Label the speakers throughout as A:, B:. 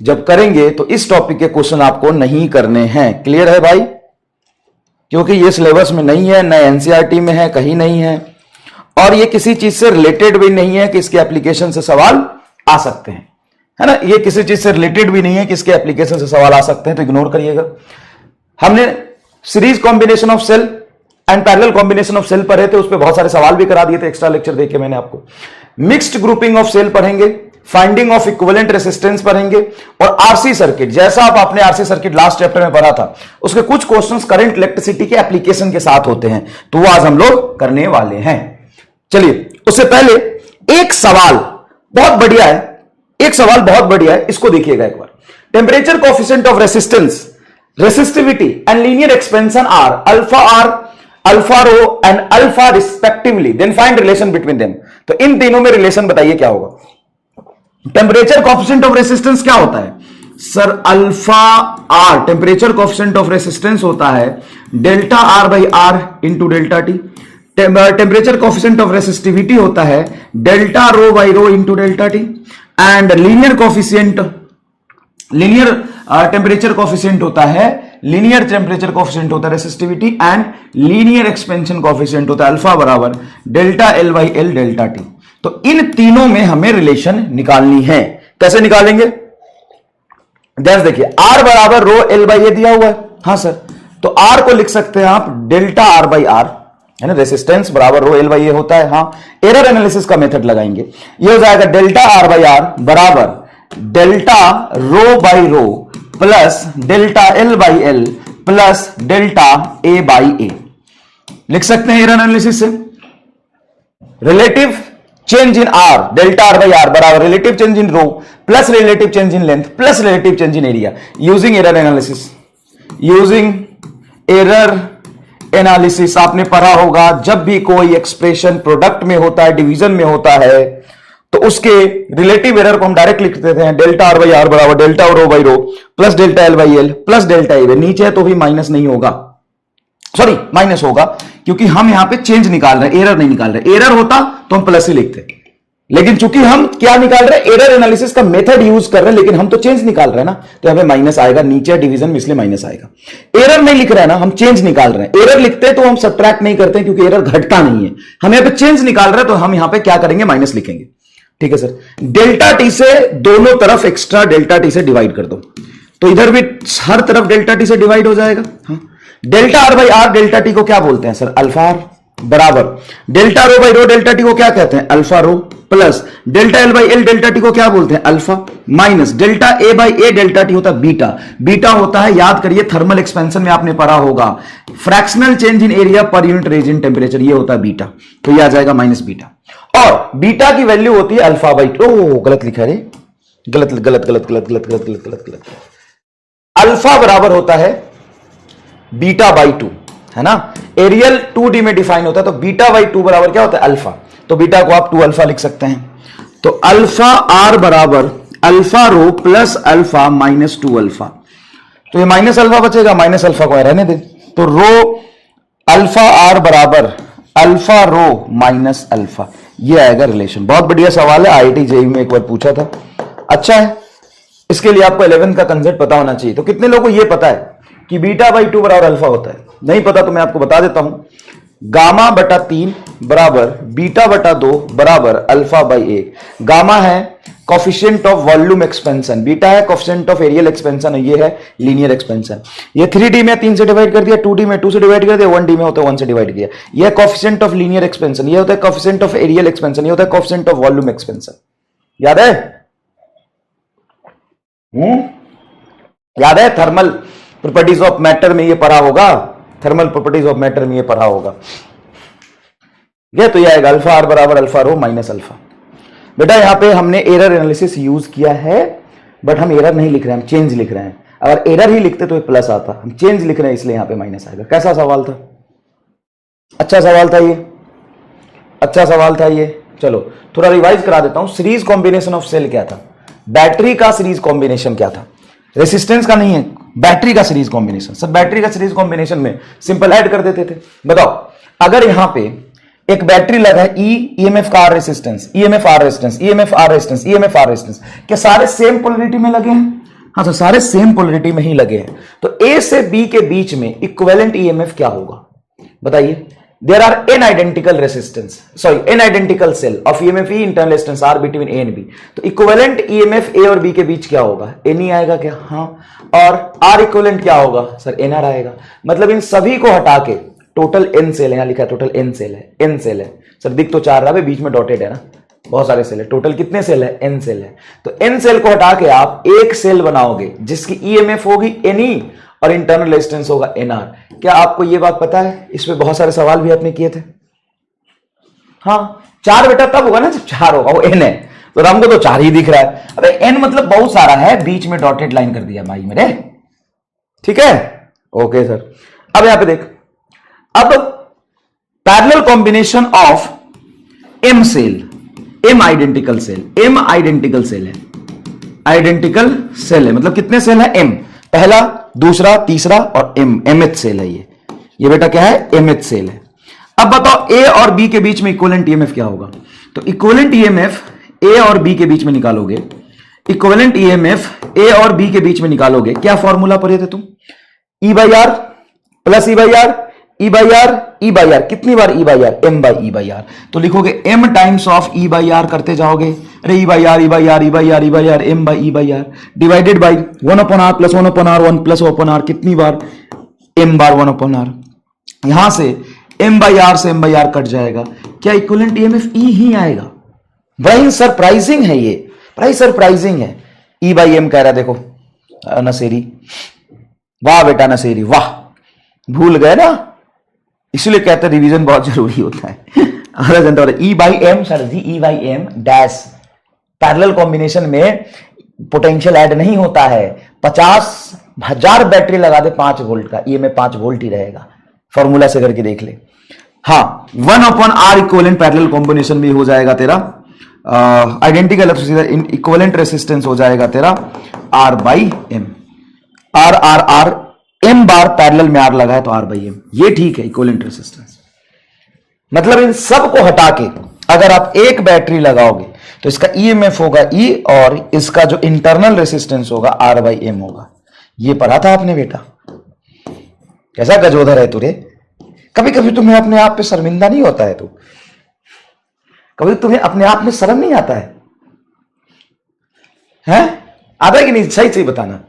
A: जब करेंगे तो इस टॉपिक के क्वेश्चन आपको नहीं करने हैं। क्लियर है भाई? क्योंकि ये सिलेबस में नहीं है, न एनसीईआरटी में है, कहीं नहीं है, और ये किसी चीज से रिलेटेड भी नहीं है कि इसके एप्लीकेशन से सवाल आ सकते हैं, है ना। ये किसी चीज से रिलेटेड भी नहीं है कि इसके एप्लीकेशन से सवाल आ सकते हैं, तो इग्नोर करिएगा। हमने series combination of cell and parallel combination of cell पढ़े थे, उस पर बहुत सारे सवाल भी करा दिए थे, एक्स्ट्रा लेक्चर देके मैंने आपको। मिक्स्ड ग्रुपिंग ऑफ सेल पढ़ेंगे, फाइंडिंग ऑफ इक्विवेलेंट रेसिस्टेंस पढ़ेंगे, और आरसी सर्किट, जैसा आप आपने आरसी सर्किट लास्ट चैप्टर में पढ़ा था, उसके कुछ क्वेश्चंस करंट इलेक्ट्रिसिटी के एप्लीकेशन के साथ होते हैं, तो वो आज हम लोग करने वाले हैं। चलिए, उससे पहले एक सवाल बहुत बढ़िया है, एक सवाल बहुत बढ़िया है, इसको देखिएगा एक बार। Temperature coefficient of resistance, resistivity and linear expansion are alpha rho and alpha respectively, then find relation between them. तो इन तीनों में रिलेशन बताइए क्या होगा। टेम्परेचर कोएफिशिएंट ऑफ रेसिस्टेंस क्या होता है sir? Alpha R. Temperature coefficient of resistance होता है delta R by R into delta T. Temperature coefficient of resistivity होता है delta rho by rho into delta T. And linear coefficient, linear temperature coefficient होता है, linear temperature coefficient होता है resistivity, and linear expansion coefficient होता है alpha बराबर delta L by L delta T. तो इन तीनों में हमें रिलेशन निकालनी है। कैसे निकालेंगे? देखिए, आर बराबर रो एल बाई ए दिया हुआ है, हाँ सर, तो आर को लिख सकते हैं आप डेल्टा आर बाई आर, है ना। रेसिस्टेंस बराबर रो एल बाई ए होता है, हाँ। एरर एनालिसिस का मेथड लगाएंगे, ये हो जाएगा डेल्टा आर बाई आर बराबर delta rho by rho plus delta L by L plus delta A by A. लिख सकते हैं एरर एनालिसिस से। Relative change in R, delta R by R बराबर relative change in rho plus relative change in length plus relative change in area, using error analysis. Using error analysis आपने पढ़ा होगा, जब भी कोई एक्सप्रेशन प्रोडक्ट में होता है, डिवीजन में होता है, तो उसके रिलेटिव एरर को हम डायरेक्ट लिख देते हैं डेल्टा आर बाई आर बराबर delta rho by rho plus delta L by L plus delta A. नीचे है तो भी माइनस नहीं होगा, सॉरी माइनस होगा, क्योंकि हम यहां पे चेंज निकाल रहे हैं, एरर नहीं निकाल रहे। एरर होता तो हम प्लस ही लिखते, लेकिन चूंकि हम क्या निकाल रहे हैं, एरर एनालिसिस का मेथड यूज कर रहे हैं, लेकिन हम तो चेंज निकाल रहे हैं ना, तो यहां पे माइनस आएगा, नीचे डिवीजन में इसलिए माइनस आएगा। एरर नहीं लिख रहे हैं ना, हम चेंज निकाल रहे हैं। एरर लिखते तो हम सब्ट्रैक्ट नहीं करते, क्योंकि एरर घटता नहीं है। हम यहां पे चेंज निकाल रहे हैं, तो हम यहां पे क्या करेंगे, माइनस लिखेंगे। ठीक है सर। डेल्टा टी से दोनों तरफ एक्स्ट्रा डेल्टा टी से डिवाइड कर दो, तो इधर भी हर तरफ डेल्टा टी से डिवाइड हो जाएगा, हाँ। Delta R by R delta T को क्या बोलते हैं सर? अल्फा आर बराबर delta rho by rho delta T को क्या कहते हैं? Alpha rho plus delta L by L delta T को क्या बोलते हैं? Alpha minus delta A by A delta T होता है बीटा। बीटा होता है, याद करिए, थर्मल एक्सपेंशन में आपने पढ़ा होगा, fractional change in area per unit resin temperature, ये होता है बीटा, तो ये आ जाएगा माइनस बीटा। और बीटा की वैल्यू होती है अल्फा बाई टू। गलत लिखा रे, गलत गलत गलत गलत गलत गलत गलत गलत गलत। अल्फा बराबर होता है बीटा बाई टू, है ना। एरियल 2D में डिफाइन होता है, तो बीटा बाई टू बराबर क्या होता है? अल्फा। तो बीटा को आप 2 अल्फा लिख सकते हैं। तो अल्फा आर बराबर alpha rho plus alpha minus 2 alpha. तो ये माइनस अल्फा बचेगा, माइनस अल्फा को रहने दे, तो रो अल्फा आर बराबर अल्फा रो माइनस अल्फा, ये आएगा रिलेशन। बहुत बढ़िया सवाल है, आईआईटी जेईई में एक बार पूछा था, अच्छा है। इसके लिए आपको 11th का कंसेप्ट पता होना चाहिए। तो कितने लोगों को ये पता है कि बीटा बाई 2 बराबर अल्फा होता है? नहीं पता तो मैं आपको बता देता हूं, गामा बटा 3 बराबर बीटा बटा 2 बराबर अल्फा बाई 1। गामा है coefficient of volume expansion, beta है कोफिशिएंट ऑफ एरियल एक्सपेंशन, ये है लीनियर एक्सपेंशन। ये 3D में 3 से डिवाइड कर दिया, 2D में 2 से डिवाइड कर दिया, 1D में होता है 1 से डिवाइड किया। यह कोफिशिएंट ऑफ लीनियर एक्सपेंशन, ये होता है कोफिशिएंट ऑफ एरियल एक्सपेंशन, ये होता है कोफिशिएंट ऑफ वॉल्यूम एक्सपेंशन। याद है? याद है? थर्मल प्रॉपर्टीज ऑफ मैटर में ये पढ़ा होगा, थर्मल प्रॉपर्टीज ऑफ मैटर में ये पढ़ा होगा। ये तो ये आएगा अल्फा आर बराबर अल्फा रो माइनस अल्फा। बेटा यहां पे हमने एरर एनालिसिस यूज किया है, बट हम एरर नहीं लिख रहे हैं, हम चेंज लिख रहे हैं। अगर एरर ही लिखते तो ये प्लस आता, हम चेंज लिख रहे हैं इसलिए यहां पे माइनस आएगा। कैसा सवाल था? अच्छा सवाल था ये, अच्छा सवाल था ये। चलो थोड़ा रिवाइज करा देता हूं। सीरीज कॉम्बिनेशन ऑफ सेल क्या था? बैटरी का सीरीज कॉम्बिनेशन क्या था? रेसिस्टेंस का नहीं है, बैटरी का सीरीज कॉम्बिनेशन। सब बैटरी का सीरीज कॉम्बिनेशन में सिंपल ऐड कर देते थे। बताओ, अगर यहां पे एक बैटरी लगा है, ईएमएफ का resistance, EMF R resistance, EMF R resistance, EMF R resistance, क्या सारे सेम पोलरिटी में लगे हैं? हाँ, तो सारे सेम पोलरिटी में ही लगे हैं, तो ए से बी के बीच में इक्विवेलेंट ईएमएफ क्या होगा बताइए। There are N identical resistance, sorry N identical cell of EMF E internal resistance R between A and B, तो इक्विवेलेंट ईएमएफ ए और बी के बीच क्या होगा, एन ही आएगा क्या, हाँ, और आर इक्विवेलेंट क्या होगा सर, एन आर आएगा। मतलब इन सभी को हटा के टोटल एन सेल है, यहां लिखा है टोटल एन सेल है, एन सेल है सर, दिख तो 4 रहा है, बीच में डॉटेड है ना, बहुत सारे सेल है, टोटल कितने सेल है, एन सेल है। तो एन सेल को हटा के आप एक सेल बनाओगे जिसकी ईएमएफ होगी एनई और इंटरनल रेजिस्टेंस होगा एनआर। क्या आपको यह बात पता है, इसमें बहुत सारे सवाल भी आपने किए थे। हाँ, 4 बेटा तब होगा ना जब 4 होगा, वो एन है, तो हमको तो 4 ही दिख रहा है। अबे एन मतलब बहुत सारा है, बीच में डॉटेड लाइन कर दिया भाई मेरे, ठीक है, ओके सर। अब यहां पे देख, अब parallel combination of M cell, M identical cell, M identical cell है, आइडेंटिकल सेल है, मतलब कितने सेल है, एम, पहला दूसरा तीसरा और एम, एमएच सेल है ये बेटा क्या है, एमएच सेल है। अब बताओ ए और बी के बीच में इक्विवेलेंट ईएमएफ क्या होगा, तो इक्विवेलेंट ईएमएफ ए और बी के बीच में निकालोगे, इक्विवेलेंट ईएमएफ ए और बी के बीच में निकालोगे, क्या फॉर्मूला पढ़े थे तुम, E by R plus E by R, E by R, E by R, कितनी बार E by R, M by E by R, तो लिखोगे M times of E by R करते जाओगे, अरे E by R, E by R, E by R, E by R, M by E by R, divided by 1 upon R plus 1 upon R, 1 plus upon R, कितनी बार, M बार 1 upon R. यहां से M by R से M by R cut जाएगा, क्या equivalent EMF ई ही आएगा। बड़ा surprising है ये, बड़ा सरप्राइजिंग है, ई बाई एम कह रहा है, देखो नसेरी, वाह बेटा नसेरी वाह, भूल गए ना, इसलिए कहते हैं रिवीजन बहुत जरूरी होता है। आधा जनता E by M sir ji, E by M dash, parallel combination में पोटेंशियल ऐड नहीं होता है, 50,000 बैटरी लगा दे 5 वोल्ट का, ये में 5 वोल्ट ही रहेगा, फॉर्मूला से करके देख ले। हाँ, 1 upon R equivalent parallel combination में हो जाएगा तेरा आइडेंटिकल इक्विवेलेंट रेसिस्टेंस हो जाएगा तेरा R by M, R R R, M बार पैरेलल में आर लगा है तो आर बाई एम, ये ठीक है इक्विवेलेंट रेसिस्टेंस। मतलब इन सब को हटा के अगर आप एक बैटरी लगाओगे तो इसका ईएमएफ होगा ई और इसका जो इंटरनल रेसिस्टेंस होगा आर बाई एम होगा। ये पढ़ा था आपने बेटा, कैसा गजोधर है तू रे, कभी कभी तुम्हें अपने आप पे शर्मिंदा नहीं होता है तू, कभी तुम्हें अपने आप में शर्म नहीं आता है, हैं? आता है कि नहीं, सही सही बताना।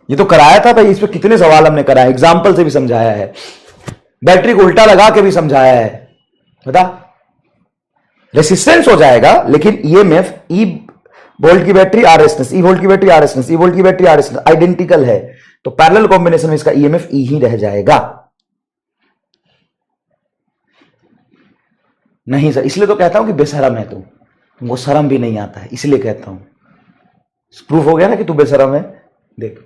A: ये तो कराया था भाई, इस पे कितने सवाल हमने कराया, एग्जाम्पल से भी समझाया है, बैटरी को उल्टा लगा के भी समझाया है, बता रेसिस्टेंस हो जाएगा लेकिन ईएमएफ ई वोल्ट की battery R resistance, E volt की battery R resistance, E volt की बैटरी आर रेजिस्टेंस आइडेंटिकल है, तो पैरेलल कॉम्बिनेशन में इसका ईएमएफ ई ही रह जाएगा। नहीं सर, इसलिए तो कहता हूं कि बेशरम है तू, तुमको शर्म भी नहीं आता है, इसलिए कहता हूं, प्रूफ हो गया ना कि तू बेशरम है। देख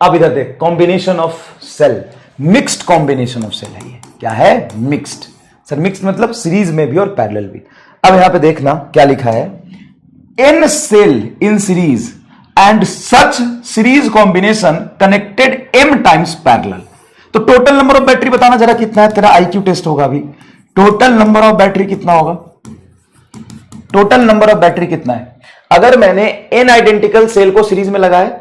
A: अब इधर देख, combination of cell, mixed combination of cell है ये, क्या है, मिक्स्ड। सर मिक्स्ड मतलब सीरीज में भी और पैरेलल भी। अब यहां पे देखना क्या लिखा है, N cell in series and such series combination connected M times parallel. तो टोटल नंबर ऑफ बैटरी बताना जरा कितना है, तेरा आईक्यू टेस्ट होगा अभी, टोटल नंबर ऑफ बैटरी कितना होगा, टोटल नंबर ऑफ बैटरी कितना है। अगर मैंने एन आइडेंटिकल सेल को सीरीज में लगाया,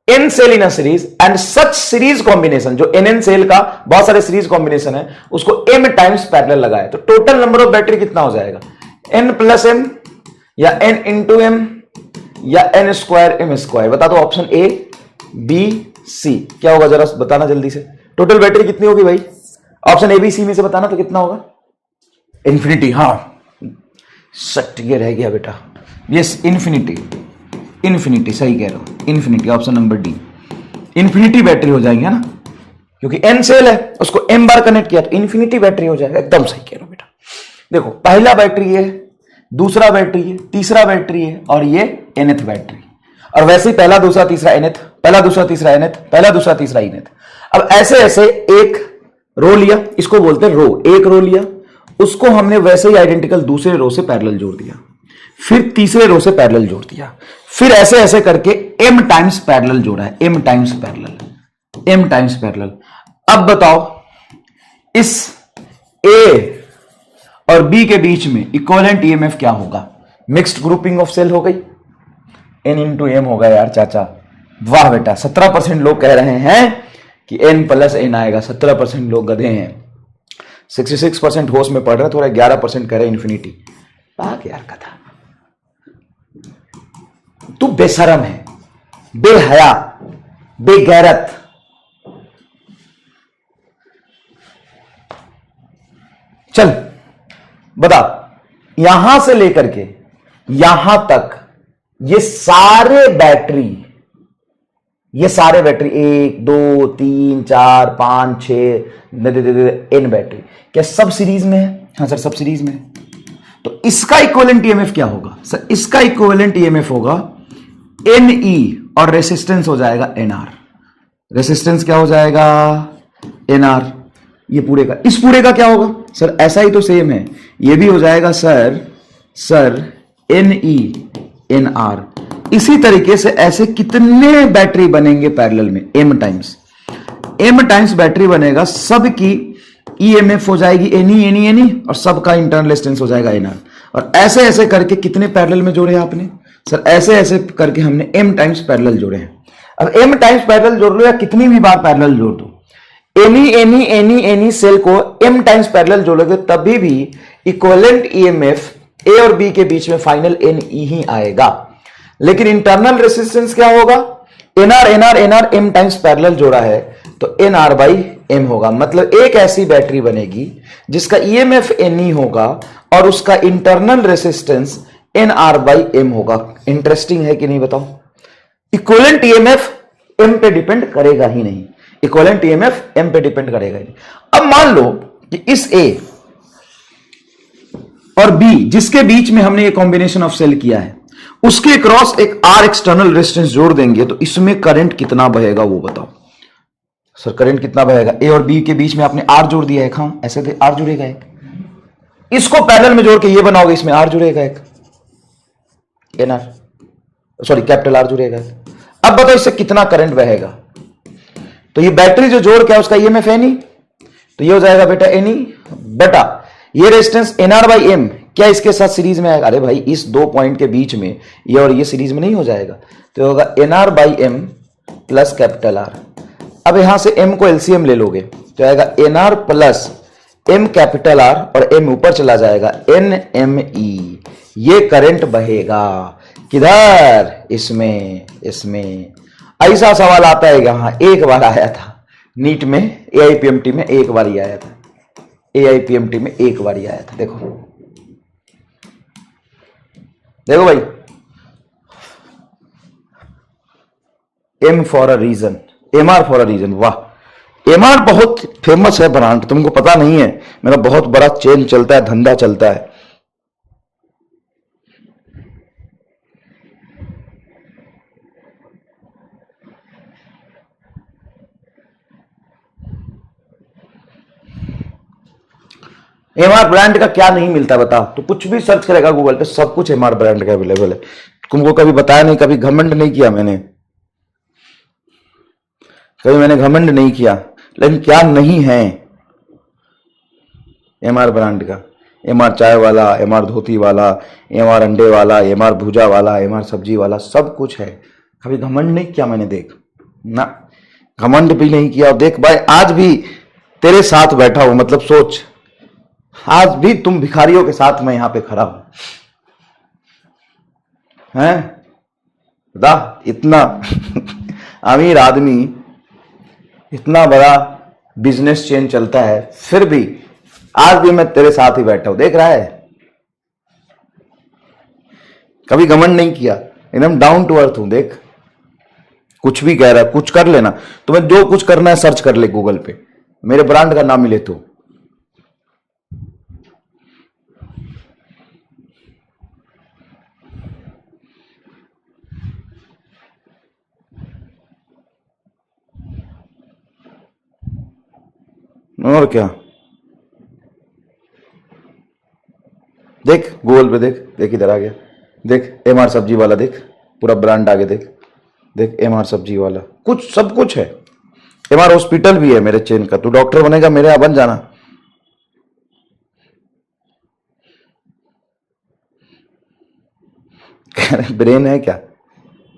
A: N cell in a series and such series combination, जो एन सेल का बहुत सारे सीरीज कॉम्बिनेशन है उसको एम टाइम्स पैरेलल लगाया, तो टोटल नंबर ऑफ बैटरी कितना हो जाएगा, एन प्लस एम या एन इंटू एम या एन स्क्वायर एम स्क्वायर। बता दो ऑप्शन ए बी सी क्या होगा, जरा बताना जल्दी से, टोटल बैटरी कितनी होगी भाई, ऑप्शन ए बी सी में से बताना, तो कितना होगा, इंफिनिटी। हाँ सट ये रह गया बेटा, यस इंफिनिटी, इंफिनिटी सही कह रहा हूं, infinity option number D, infinity battery हो जाएगी, है ना, क्योंकि एन सेल है उसको एम बार कनेक्ट किया तो इंफिनिटी बैटरी हो जाएगा, एकदम सही कह रहा हूं बेटा। देखो पहला बैटरी है, दूसरा बैटरी है, तीसरा बैटरी है और ये एनथ बैटरी, और वैसे ही पहला दूसरा तीसरा एनथ, पहला दूसरा तीसरा एनथ, पहला दूसरा तीसरा एनथ। अब ऐसे ऐसे एक रो लिया, इसको बोलते हैं रो, एक रो लिया, उसको हमने वैसे ही आइडेंटिकल दूसरे रो से पैरेलल जोड़ दिया, फिर तीसरे रो से पैरेलल जोड़ दिया, फिर ऐसे ऐसे करके m टाइम्स पैरेलल जोड़ा है, m times parallel, m times parallel. अब बताओ इस a और b के बीच में इक्विवेलेंट ईएमएफ क्या होगा, मिक्स्ड ग्रुपिंग ऑफ सेल हो गई, n इंटू एम होगा यार चाचा। वाह बेटा, 17% लोग कह रहे हैं कि n प्लस n आएगा। 17% लोग गधे हैं। 66% होश में पढ़ रहे, थोड़ा 11% कह रहे इन्फिनिटी। भाग यार कथा, तू बेशरम है, बेहया, बेगैरत। चल बता, यहां से लेकर के यहां तक ये सारे बैटरी 1 2 3 4 5 6 n बैटरी क्या सब सीरीज में है? हाँ सर, सब सीरीज में है। तो इसका इक्विवेलेंट ईएमएफ क्या होगा सर? इसका इक्विवेलेंट ईएमएफ होगा NE और रेसिस्टेंस हो जाएगा NR। रेसिस्टेंस क्या हो जाएगा? NR। ये पूरे का, इस पूरे का क्या होगा सर? ऐसा ही तो सेम है, ये भी हो जाएगा सर NE NR। इसी तरीके से ऐसे कितने बैटरी बनेंगे पैरेलल में? m टाइम्स बैटरी बनेगा, सबकी ईएमएफ हो जाएगी NE और सबका इंटरनल रेजिस्टेंस हो जाएगा NR। और ऐसे ऐसे करके कितने पैरेलल में जोड़े आपने सर? ऐसे ऐसे करके हमने m टाइम्स पैरेलल जोड़े हैं। अब m टाइम्स पैरेलल जोड़ लो या कितनी भी बार पैरेलल जोड़ दो, एनी सेल को m टाइम्स पैरेलल जोड़ोगे तभी भी इक्विवेलेंट ईएमएफ A और B के बीच में फाइनल NE ही आएगा। लेकिन इंटरनल रेसिस्टेंस क्या होगा? NR m टाइम्स पैरेलल जोड़ा है तो NR बाई m होगा। मतलब एक ऐसी बैटरी बनेगी जिसका ईएमएफ NE होगा और उसका internal resistance NR by m होगा। इंटरेस्टिंग है कि नहीं बताओ? इक्विवेलेंट ईएमएफ m पे डिपेंड करेगा ही नहीं। इक्विवेलेंट ईएमएफ m पे डिपेंड करेगा ही नहीं। अब मान लो कि इस A और B जिसके बीच में हमने ये कॉम्बिनेशन ऑफ सेल किया है, उसके क्रॉस एक R एक्सटर्नल रेजिस्टेंस जोड़ देंगे तो इसमें करंट कितना बहेगा वो बताओ सर? करंट कितना बहेगा? A और B के बीच में आपने R जोड़ दिया है, हाँ ऐसे थे, R जुड़ेगा एक। इसको पैरेलल में जोड़ के ये बनाओगे, इसमें R जुड़ेगा एक, NR सॉरी कैपिटल R जुड़ेगा। अब बताओ इससे कितना करंट बहेगा? तो ये बैटरी जो जोड़ क्या उसका ईएमएफ NE, तो ये हो जाएगा बेटा NE बेटा ये रेजिस्टेंस NR बाई M क्या इसके साथ सीरीज में आएगा? अरे भाई इस दो पॉइंट के बीच में ये और ये सीरीज में नहीं हो जाएगा, तो होगा NR by M plus capital R। अब यहां से M को एलसीएम ले लोगे तो आएगा NR plus M capital R और M ऊपर चला जाएगा NME। ये करंट बहेगा किधर? इसमें। ऐसा सवाल आता है यहां, एक बार आया था नीट में, AIPMT में एक बार ही आया था, AIPMT में एक बार ही आया था। देखो भाई, M for a reason, MR for a reason. वाह, MR बहुत फेमस है ब्रांड, तुमको पता नहीं है, मेरा बहुत बड़ा चेन चलता है, धंधा चलता है। MR ब्रांड का क्या नहीं मिलता बता? तो कुछ भी सर्च करेगा गूगल पे, सब कुछ MR ब्रांड का अवेलेबल है। तुमको कभी बताया नहीं, कभी घमंड नहीं किया मैंने, लेकिन क्या नहीं है MR ब्रांड का? MR चाय वाला, MR धोती वाला, MR अंडे वाला, MR भुजा वाला, MR सब्जी वाला, सब कुछ है। कभी घमंड नहीं किया मैंने, देख ना, घमंड भी नहीं किया। और देख भाई, आज भी तेरे साथ बैठा हूं, मतलब सोच, आज भी तुम भिखारियों के साथ मैं यहां पे खड़ा हूं, हैं? बता, इतना अमीर आदमी, इतना बड़ा बिजनेस चेन चलता है, फिर भी आज भी मैं तेरे साथ ही बैठा हूं, देख रहा है? कभी घमंड नहीं किया, एकदम डाउन टू अर्थ हूं। देख, कुछ भी कह रहा है, कुछ कर लेना, तुम्हें जो कुछ करना है सर्च कर ले गूगल पे, मेरे ब्रांड का नाम मिले तो। और क्या, देख गूगल पे, देख इधर आ गया, देख MR सब्जी वाला, देख पूरा ब्रांड आगे, देख MR सब्जी वाला, कुछ सब कुछ है। MR हॉस्पिटल भी है मेरे चेन का, तू डॉक्टर बनेगा मेरे यहाँ बन जाना। ब्रेन है क्या?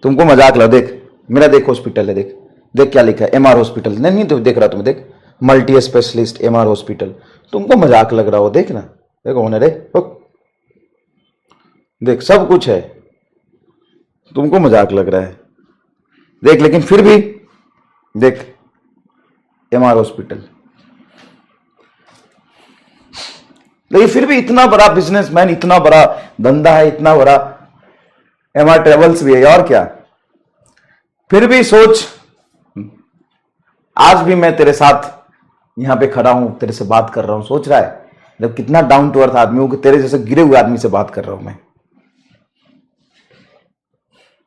A: तुमको मजाक लो, देख मेरा, देख हॉस्पिटल है, देख देख क्या लिखा है, एमआर हॉस्पिटल। नहीं नहीं तो देख रहा तुम्हें, देख मल्टी स्पेशलिस्ट एमआर हॉस्पिटल। तुमको मजाक लग रहा हो, देख ना, देखो ओनर है, देख सब कुछ है, तुमको मजाक लग रहा है, देख। लेकिन फिर भी देख एमआर हॉस्पिटल, लेकिन फिर भी इतना बड़ा बिजनेसमैन, इतना बड़ा धंधा है, इतना बड़ा एमआर ट्रेवल्स भी है, और क्या। फिर भी सोच, आज भी मैं तेरे साथ यहां पे खड़ा हूं, तेरे से बात कर रहा हूं, सोच रहा है जब कितना डाउन टू अर्थ आदमी हूं कि तेरे जैसे गिरे हुए आदमी से बात कर रहा हूं मैं,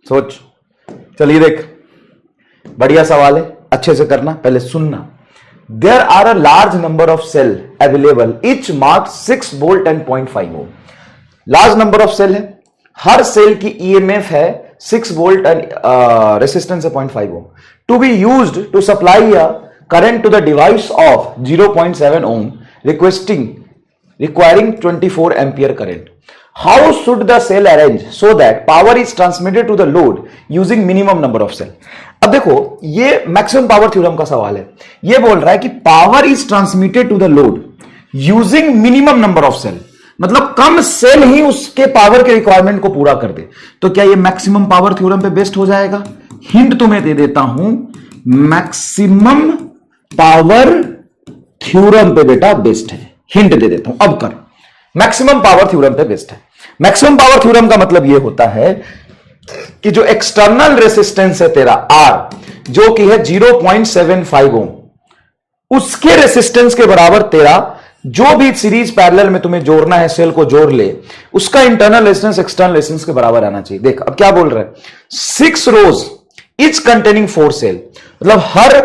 A: सोच। चलिए देख, बढ़िया सवाल है, अच्छे से करना, पहले सुनना। There are a large number of cell available, each mark 6 volt and 0.5 ohm. Large number of cell है, हर सेल की ईएमएफ है 6 वोल्ट एंड रेसिस्टेंस है 0.5 ohm, to be used to supply a current to the device of 0.7 ohm requiring 24 ampere current. How should the cell arrange so that power is transmitted to the load using minimum number of cell? अब देखो, ये maximum power theorem का सवाल है। ये बोल रहा है कि power is transmitted to the load using minimum number of cell, मतलब कम सेल ही उसके पावर के रिक्वायरमेंट को पूरा कर दे। तो क्या ये मैक्सिमम पावर थ्योरम पे बेस्ड हो जाएगा? हिंट तुम्हें दे देता हूं, मैक्सिमम पावर थ्योरम पे बेटा बेस्ड है, हिंट दे देता हूं, अब कर। मैक्सिमम पावर थ्योरम पे बेस्ड है। मैक्सिमम पावर थ्योरम का मतलब यह होता है कि जो एक्सटर्नल रेसिस्टेंस है तेरा आर, जो कि है 0.75 ओम, उसके रेसिस्टेंस के बराबर तेरा जो भी सीरीज पैरेलल में तुम्हें जोड़ना है, सेल को जोड़ ले, उसका इंटरनल रेजिस्टेंस एक्सटर्नल रेजिस्टेंस के बराबर आना चाहिए। देख अब क्या बोल रहा है, 6 रोज इच कंटेनिंग 4 सेल, मतलब हर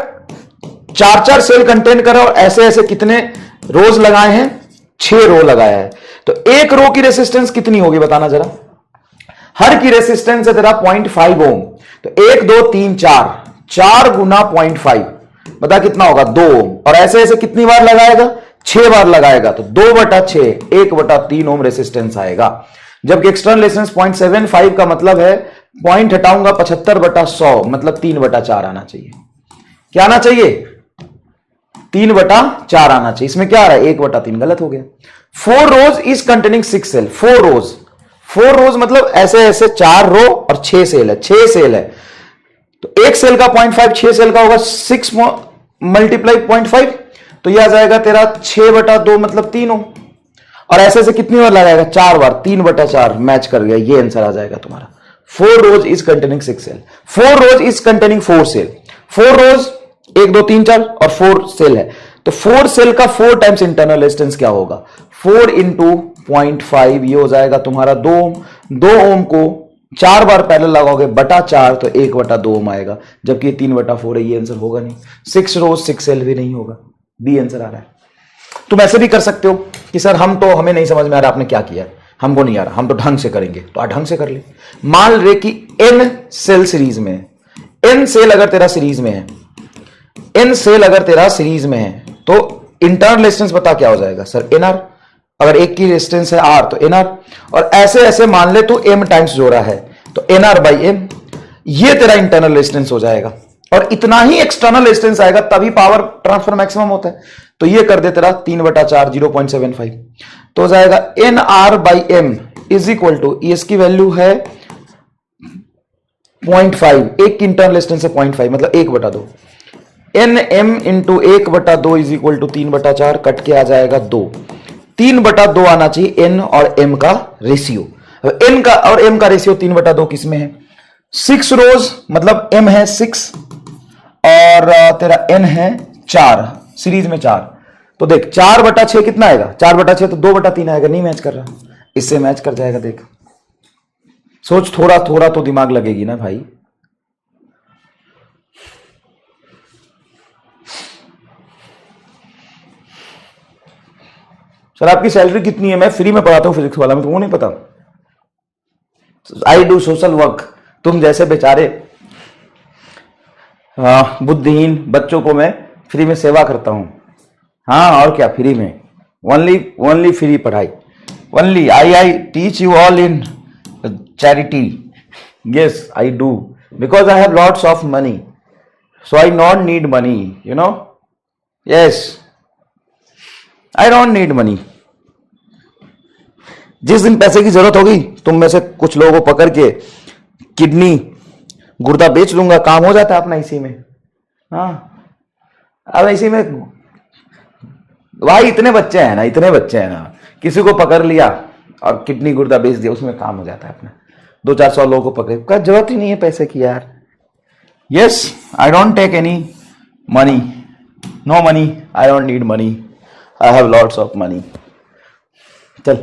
A: 4 सेल कंटेन कर रहा है, और ऐसे ऐसे कितने रोज लगाए हैं? 6 रो लगाया है। तो एक रो की रेसिस्टेंस कितनी होगी बताना जरा? हर की रेसिस्टेंस है तेरा 0.5 ओम, तो 1 2 3 4, 4 गुना 0.5, बता कितना होगा? 2 ओम। और ऐसे ऐसे कितनी बार लगाएगा? 6 बार लगाएगा, तो 2/6, 1/3 ओम रेसिस्टेंस आएगा। जबकि एक्सटर्नल रेजिस्टेंस 0.75 का मतलब है, पॉइंट हटाऊंगा 75/100, मतलब 3/4 आना चाहिए। क्या आना चाहिए? 3/4 आना चाहिए। इसमें क्या आ रहा है? 1/3 गलत हो गया। 4 रोज इज कंटेनिंग 6 सेल, 4 रोज मतलब ऐसे ऐसे 4 रो और 6 सेल है, 6 सेल है, तो एक सेल का 0.5, 6 सेल का होगा 6 मल्टीप्लाई 0.5, तो यह आ जाएगा तेरा 6/2 मतलब 3 ओम। और ऐसे ऐसे कितनी बार लगाएगा? 4 बार, 3/4 मैच कर गया, ये आंसर आ जाएगा तुम्हारा। 4 rows is containing 6 cell, 4 rows is containing 4 cell. 4 rows 1 2 3 4 और 4 सेल है, तो 4 सेल का 4 टाइम्स इंटरनल रेजिस्टेंस क्या होगा? 4 इंटू 0.5, ये हो जाएगा तुम्हारा 2 ओम। 2 ओम को 4 बार पैरेलल लगाओगे बटा 4, तो 1/2 ओम आएगा, जबकि 3/4 है, ये आंसर होगा नहीं। 6 रोज 6 सेल भी नहीं होगा, बी आंसर आ रहा है। तुम ऐसे भी कर सकते हो कि सर हमें नहीं समझ में आ रहा आपने क्या किया, हमको नहीं आ रहा, हम तो ढंग से करेंगे, तो ढंग से कर ले। मान ले कि n सेल सीरीज में है, n सेल अगर तेरा सीरीज में है, n सेल अगर तेरा सीरीज में है, तो इंटरनल रेजिस्टेंस पता क्या हो जाएगा सर? nr। अगर एक की रेजिस्टेंस है r तो nr, और ऐसे ऐसे मान ले तो m टाइम्स जोड़ा है, तो nr/m, ये तेरा इंटरनल रेजिस्टेंस हो जाएगा। और इतना ही एक्सटर्नल रेजिस्टेंस आएगा तभी पावर ट्रांसफर मैक्सिमम होता है। तो ये कर दे तेरा 3/4, 0.75, तो हो जाएगा nr/m इज इक्वल टू, इसकी वैल्यू है 0.5, एक की इंटरनल रेजिस्टेंस है 0.5, मतलब 1/2। nm into 1/2 is equal to 3/4, cut के आ जाएगा 2। 3/2 आना चाहिए n और m का रेशियो। n का और m का रेशियो 3/2 किसमें है? 6 रोज मतलब m है 6 और तेरा n है 4, सीरीज में 4, तो देख 4/6 कितना आएगा? 4/6 तो 2/3 आएगा, नहीं मैच कर रहा, इससे मैच कर जाएगा। देख सोच, थोड़ा थोड़ा तो दिमाग लगेगी ना भाई। सर आपकी सैलरी कितनी है? मैं फ्री में पढ़ाता हूं फिजिक्स वाला में, तुमको नहीं पता? I do social work. तुम जैसे बेचारे बुद्धिहीन बच्चों को मैं फ्री में सेवा करता हूं। हाँ और क्या, फ्री में, ओनली फ्री पढ़ाई, only I teach you all in charity. Yes I do. because I have lots of money, so I don't need money, you know. Yes, I don't need money. जिस दिन पैसे की जरूरत होगी तुम में से कुछ लोगों को पकड़ के किडनी गुर्दा बेच लूंगा, काम हो जाता है अपना इसी में। हाँ, अब इसी में भाई इतने बच्चे हैं ना, किसी को पकड़ लिया और किडनी गुर्दा बेच दिया, उसमें काम हो जाता है अपना। 200-400 लोगों को पकड़े, क्या जरूरत ही नहीं है पैसे की यार। Yes, I don't take any money, no money, I don't need money, I have lots of money. चल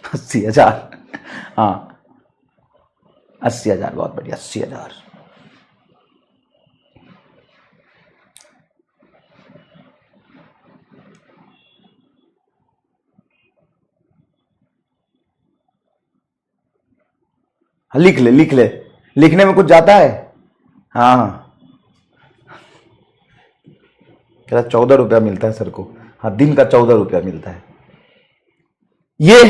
A: 80,000, हाँ 80,000, बहुत बढ़िया, 80,000। लिख ले, लिखने में कुछ जाता है। हाँ, क्या 14 रुपया मिलता है सर को। हाँ, दिन का 14 रुपया मिलता है। ये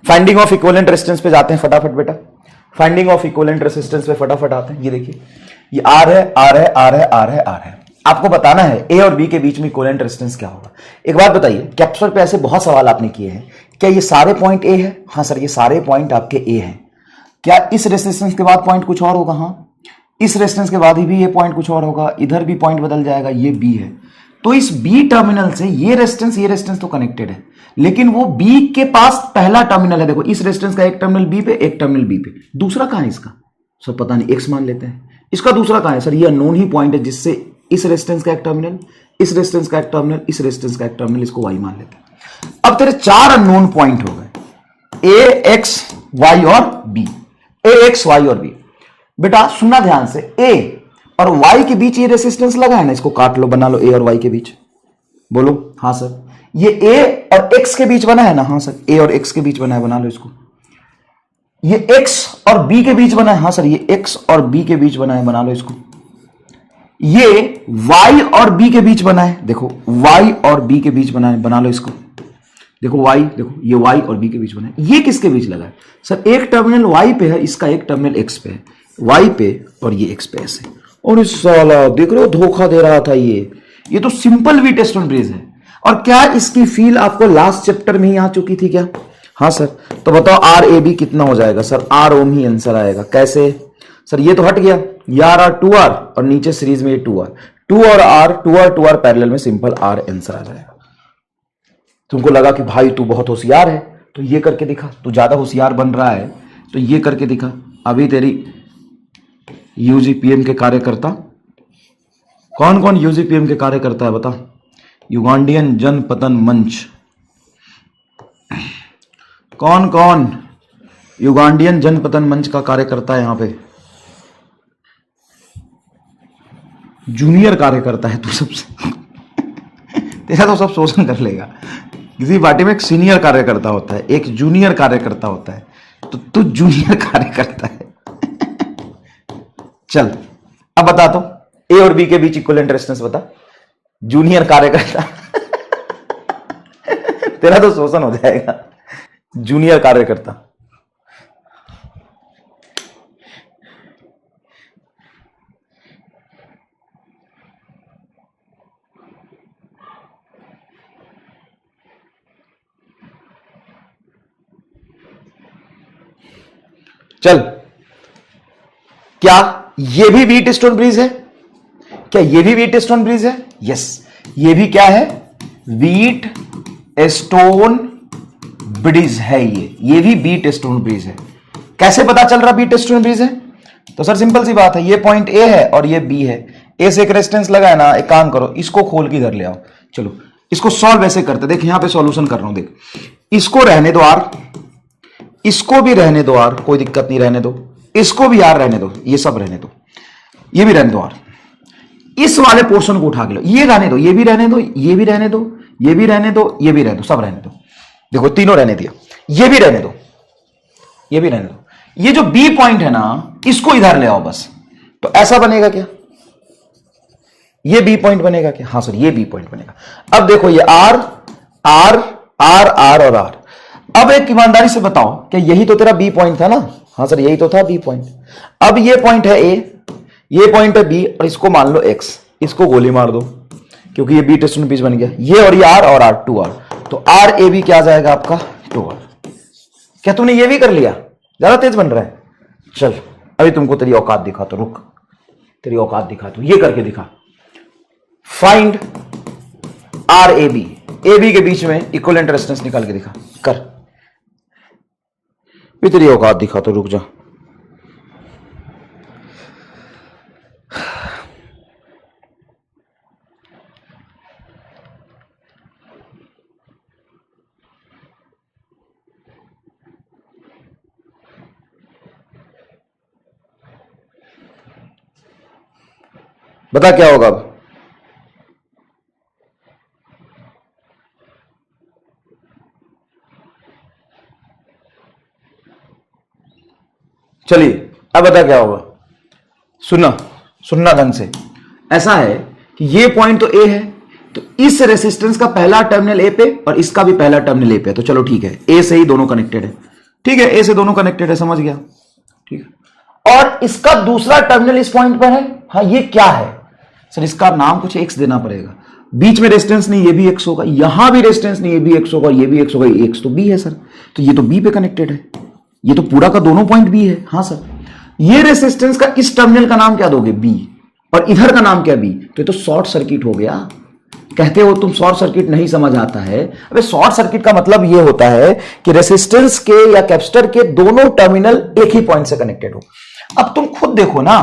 A: फाइंडिंग ऑफ इक्विवेलेंट रेजिस्टेंस पे जाते हैं फटाफट बेटा। फाइंडिंग ऑफ इक्विवेलेंट रेजिस्टेंस पे फटाफट आते हैं। ये देखिए, ये आर है। आपको बताना है ए और बी के बीच में इक्विवेलेंट रेजिस्टेंस क्या होगा। एक बात बताइए, कैप्चर पे ऐसे बहुत सवाल आपने किए हैं, क्या ये सारे पॉइंट ए है? हाँ सर, ये सारे पॉइंट आपके ए हैं। क्या इस रेजिस्टेंस के बाद पॉइंट कुछ और होगा? हाँ, इस रेजिस्टेंस के बाद ही भी ये पॉइंट कुछ और होगा, इधर भी पॉइंट बदल जाएगा, ये बी है। तो इस बी टर्मिनल से ये रेजिस्टेंस तो कनेक्टेड है, लेकिन वो बी के पास पहला टर्मिनल है। देखो, इस रेजिस्टेंस का एक टर्मिनल बी पे, एक टर्मिनल बी पे, दूसरा कहां है इसका? सर पता नहीं, एक्स मान लेते हैं। इसका दूसरा कहां है? सर ये अननोन ही पॉइंट है, जिससे इस रेजिस्टेंस का एक टर्मिनल, इस रेजिस्टेंस का एक टर्मिनल, इस रेजिस्टेंस का एक टर्मिनल, इसको वाई मान लेते हैं। अब तेरे 4 अननोन पॉइंट हो गए, ए एक्स वाई और बी, ए एक्स वाई और बी। बेटा सुनना ध्यान से, ए और y के बीच ये रेजिस्टेंस लगा है ना, इसको काट लो, बना लो a और y के बीच। बोलो हाँ सर। ये a और x के बीच बना है ना? हाँ सर, a और x के बीच बना है, बना लो इसको। ये x और b के बीच बना है? हाँ सर, ये x और b के बीच बना है, बना लो इसको। ये y और b के बीच बना है, देखो y और b के बीच बना है, बना लो इसको। देखो y, देखो ये y और b के बीच बना है। ये किसके बीच लगा है? सर एक टर्मिनल y पे है, इसका एक टर्मिनल x पे है, y पे और ये x पे ऐसे। और इस साला देख रहे हो, धोखा दे रहा था ये तो सिंपल वीटस्टोन ब्रिज है। और क्या इसकी फील आपको लास्ट चैप्टर में ही आ चुकी थी क्या? हाँ सर। तो बताओ आर ए बी कितना हो जाएगा? सर आर ओम ही आंसर आएगा। कैसे सर? ये तो हट गया, ये आर आर 2R और नीचे सीरीज में ये 2R, 2 और आर पैरेलल में सिंपल आर आंसर आ जाएगा। तुमको लगा कि भाई तू बहुत होशियार है, तो ये करके दिखा। तू ज्यादा होशियार बन रहा है तो ये करके दिखा। अभी तेरी यूजीपीएम के कार्यकर्ता कौन कौन यूजीपीएम के कार्यकर्ता है बता? युगांडियन जन पतन मंच, कौन कौन युगांडियन जन पतन मंच का कार्यकर्ता है यहां पे? जूनियर कार्यकर्ता है तू सबसे। तेरा तो सब शोषण कर लेगा। किसी पार्टी में एक सीनियर कार्यकर्ता होता है, एक जूनियर कार्यकर्ता होता है, तो तू जूनियर कार्यकर्ता है। चल अब बता तो, ए और बी के बीच इक्विवेलेंट रेजिस्टेंस बता। जूनियर कार्यकर्ता। तेरा तो शोषण हो जाएगा। जूनियर कार्यकर्ता, चल क्या ये भी व्हीटस्टोन ब्रिज है? क्या ये भी व्हीटस्टोन ब्रिज है? यस, ये भी क्या है? व्हीटस्टोन ब्रिज है। ये भी व्हीटस्टोन ब्रिज है। कैसे पता चल रहा व्हीटस्टोन ब्रिज है? तो सर सिंपल सी बात है, ये पॉइंट ए है और ये बी है। ए से एक रेजिस्टेंस लगा है ना, एक काम करो, इसको खोल के इधर ले आओ। चलो इसको सॉल्व ऐसे करते, देख यहां पे सॉल्यूशन कर रहा हूं। देख, इसको रहने दो आर, इसको भी रहने दो आर, कोई दिक्कत नहीं, रहने दो। इसको भी आर रहने दो, ये सब रहने दो, ये भी रहने दो आर। इस वाले पोर्शन को उठा के लो, ये रहने दो, ये भी रहने दो, ये भी रहने दो, ये भी रहने दो, ये भी रहने दो, सब रहने दो। देखो तीनों रहने दिया, ये भी रहने दो, ये भी रहने दो। ये जो बी पॉइंट है ना, इसको इधर ले आओ बस। तो ऐसा बनेगा क्या? ये बी पॉइंट बनेगा क्या? हाँ सर, ये बी पॉइंट बनेगा। अब देखो ये आर आर आर आर और आर, अब एक ईमानदारी से बताओ कि यही तो तेरा बी पॉइंट था ना? हाँ सर यही तो था बी पॉइंट। अब ये पॉइंट है ए, ये पॉइंट है बी, और इसको मान लो एक्स, इसको गोली मार दो क्योंकि ये बी टेस्टोन पीस बन गया। ये और ये आर और आर, 2r, तो आर ए बी क्या आ जाएगा आपका 2r। क्या तुमने ये भी कर लिया? ज्यादा तेज बन रहा है। चल अभी तुमको तेरी औकात दिखा, तो रुक, तेरी औकात दिखा, तो ये करके दिखा। फाइंड आर ए बी के बीच में इक्विवेलेंट रेजिस्टेंस निकाल के दिखा, कर। भी तेरी औकात दिखा, तो रुक जा। बता क्या होगा अब? चलिए अब बता क्या होगा। सुनना ढंग से। ऐसा है कि ये पॉइंट तो ए है, तो इस रेसिस्टेंस का पहला टर्मिनल ए पे और इसका भी पहला टर्मिनल ए पे, तो चलो ठीक है, ए से ही दोनों कनेक्टेड है। ठीक है, ए से दोनों कनेक्टेड है, समझ गया। ठीक है, और इसका दूसरा टर्मिनल इस पॉइंट पर है। हाँ ये क्या है सर? इसका नाम कुछ एक्स देना पड़ेगा। बीच में रेजिस्टेंस नहीं, ये भी एक्स होगा, यहां भी रेजिस्टेंस नहीं, ये भी एक्स होगा, ये भी एक्स होगा, एक्स तो बी है सर, तो ये तो बी पे कनेक्टेड है, ये तो पूरा का दोनों पॉइंट बी है। हाँ सर, ये रेजिस्टेंस का इस टर्मिनल का नाम क्या दोगे? बी, और इधर का नाम क्या? बी, तो ये तो शॉर्ट सर्किट हो गया। कहते हो तुम शॉर्ट सर्किट नहीं समझ आता है। अबे शॉर्ट सर्किट का मतलब यह होता है कि रेजिस्टेंस के या कैपेसिटर के दोनों टर्मिनल एक ही पॉइंट से कनेक्टेड हो। अब तुम खुद देखो ना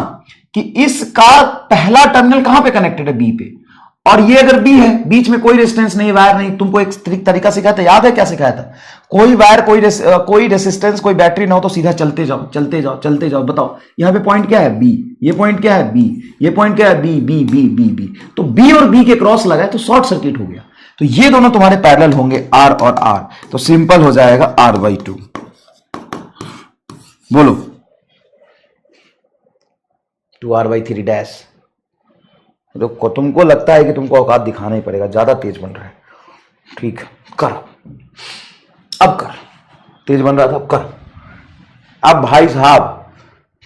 A: कि इसका पहला टर्मिनल कहां पे कनेक्टेड है? बी पे, और ये अगर बी है, बीच में कोई रेजिस्टेंस नहीं, वायर नहीं। तुमको एक तरीका सिखाया था, याद है क्या सिखाया था? कोई वायर, कोई रेजिस्टेंस, कोई बैटरी ना हो तो सीधा चलते जाओ चलते जाओ चलते जाओ। बताओ यहां पे पॉइंट क्या है? बी। ये पॉइंट क्या है? बी। ये पॉइंट क्या है? B B B B B. तो बी और बी के क्रॉस लगाए तो शॉर्ट सर्किट हो गया। तो ये दोनों तुम्हारे पैरेलल होंगे, आर और आर, तो सिंपल हो जाएगा R/2। बोलो 2R/3 डैश। तो तुमको लगता है कि तुमको औकात दिखाना ही पड़ेगा, ज्यादा तेज बन रहा है। ठीक है, कर, अब कर, तेज बन रहा था, अब कर। अब भाई साहब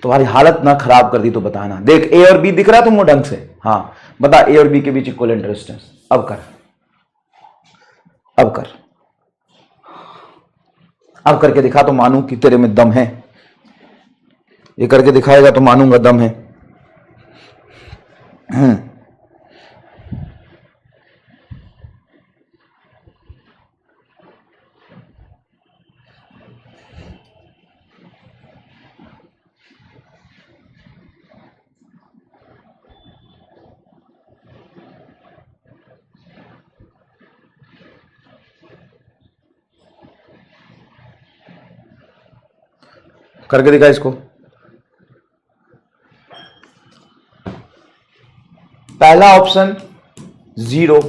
A: तुम्हारी हालत ना खराब कर दी तो बताना। देख ए और बी दिख रहा है तुमको ढंग से? हाँ बता, ए और बी के बीच इक्विवेलेंट रेजिस्टेंस। अब कर, अब कर, अब करके दिखा तो मानू कि तेरे में दम है। ये करके दिखाएगा तो मानूंगा दम है। करके दिखा इसको। पहला ऑप्शन 0,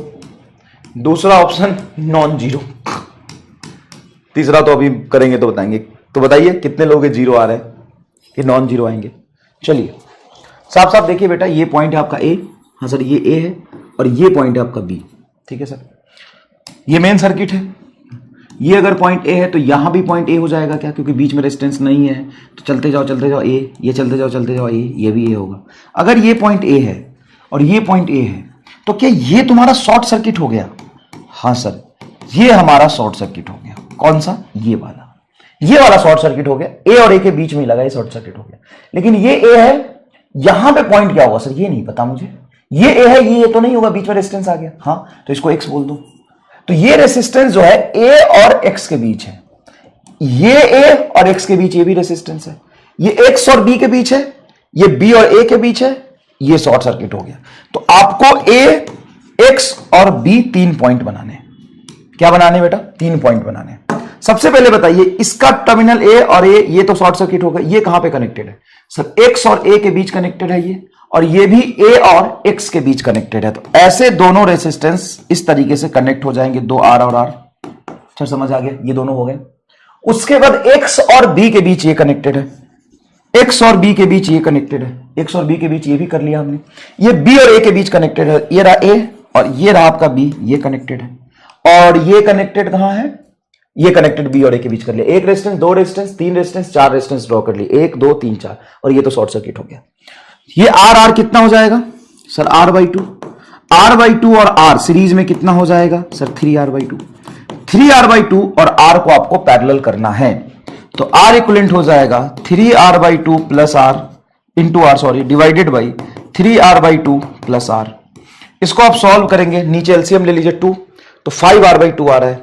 A: दूसरा ऑप्शन नॉन जीरो, तीसरा तो अभी करेंगे तो बताएंगे। तो बताइए कितने लोग 0 आ रहे हैं कि नॉन जीरो आएंगे? चलिए साफ साफ देखिए बेटा, ये पॉइंट है आपका ए। हाँ सर ये ए है, और ये पॉइंट है आपका बी। ठीक है सर, ये मेन सर्किट है। ये अगर पॉइंट ए है तो यहां भी पॉइंट ए हो जाएगा क्या? क्योंकि बीच में रेजिस्टेंस नहीं है, तो चलते जाओ ए, ये चलते जाओ ए, ये भी ए होगा। अगर ये पॉइंट ए है और ये पॉइंट ए है तो क्या ये तुम्हारा शॉर्ट सर्किट हो गया? हाँ सर, ये हमारा शॉर्ट सर्किट हो गया। कौन सा? ये वाला शॉर्ट सर्किट हो गया। ए और ए के बीच में ही लगा, ये शॉर्ट सर्किट हो गया। लेकिन ये ए है, यहां पे पॉइंट क्या होगा सर? ये नहीं पता मुझे। ये ए है, ये तो नहीं होगा, बीच में रेजिस्टेंस आ गया। हाँ तो इसको एक्स बोल दो। तो ये रेजिस्टेंस जो है ए और एक्स के बीच है, ये ए और एक्स के बीच ये भी रेजिस्टेंस है, ये एक्स और बी के बीच है, ये बी और ए के बीच है, ये शॉर्ट सर्किट हो गया। तो आपको ए, एक्स और बी 3 पॉइंट बनाने। क्या बनाने बेटा? 3 पॉइंट बनाने। सबसे पहले बताइए, इसका टर्मिनल ए और ए, ये तो शॉर्ट सर्किट हो गया, ये कहां पे कनेक्टेड है सर? एक्स और ए के बीच कनेक्टेड है ये, और ये भी ए और एक्स के बीच कनेक्टेड है। तो ऐसे दोनों रेजिस्टेंस इस तरीके से कनेक्ट हो जाएंगे, 2R और R। अच्छा समझ आ गया, ये दोनों हो गए। उसके बाद एक्स और बी के बीच ये कनेक्टेड है, एक्स और बी के बीच ये कनेक्टेड है, एक्स और बी के बीच ये भी कर लिया हमने। ये बी और ए के बीच कनेक्टेड है, ये रहा ए और ये रहा आपका बी, ये कनेक्टेड है। और ये कनेक्टेड कहां है? ये कनेक्टेड बी और ए के बीच कर लिया, एक रेजिस्टेंस, दो रेजिस्टेंस, तीन रेजिस्टेंस, चार रेजिस्टेंस ड्रॉ कर लिए, 1 2 3 4, और ये तो शॉर्ट सर्किट हो गया। ये आर आर कितना हो जाएगा सर? R/2, R/2 और R सीरीज में कितना हो जाएगा सर? 3R/2, 3R/2 और R को आपको पैरेलल करना है, तो R इक्विवेलेंट हो जाएगा 3R/2 plus R into R, sorry, divided by 3R/2 plus R। इसको आप सॉल्व करेंगे, नीचे एलसीएम ले लीजिए 2, तो 5R/2 आ रहा है,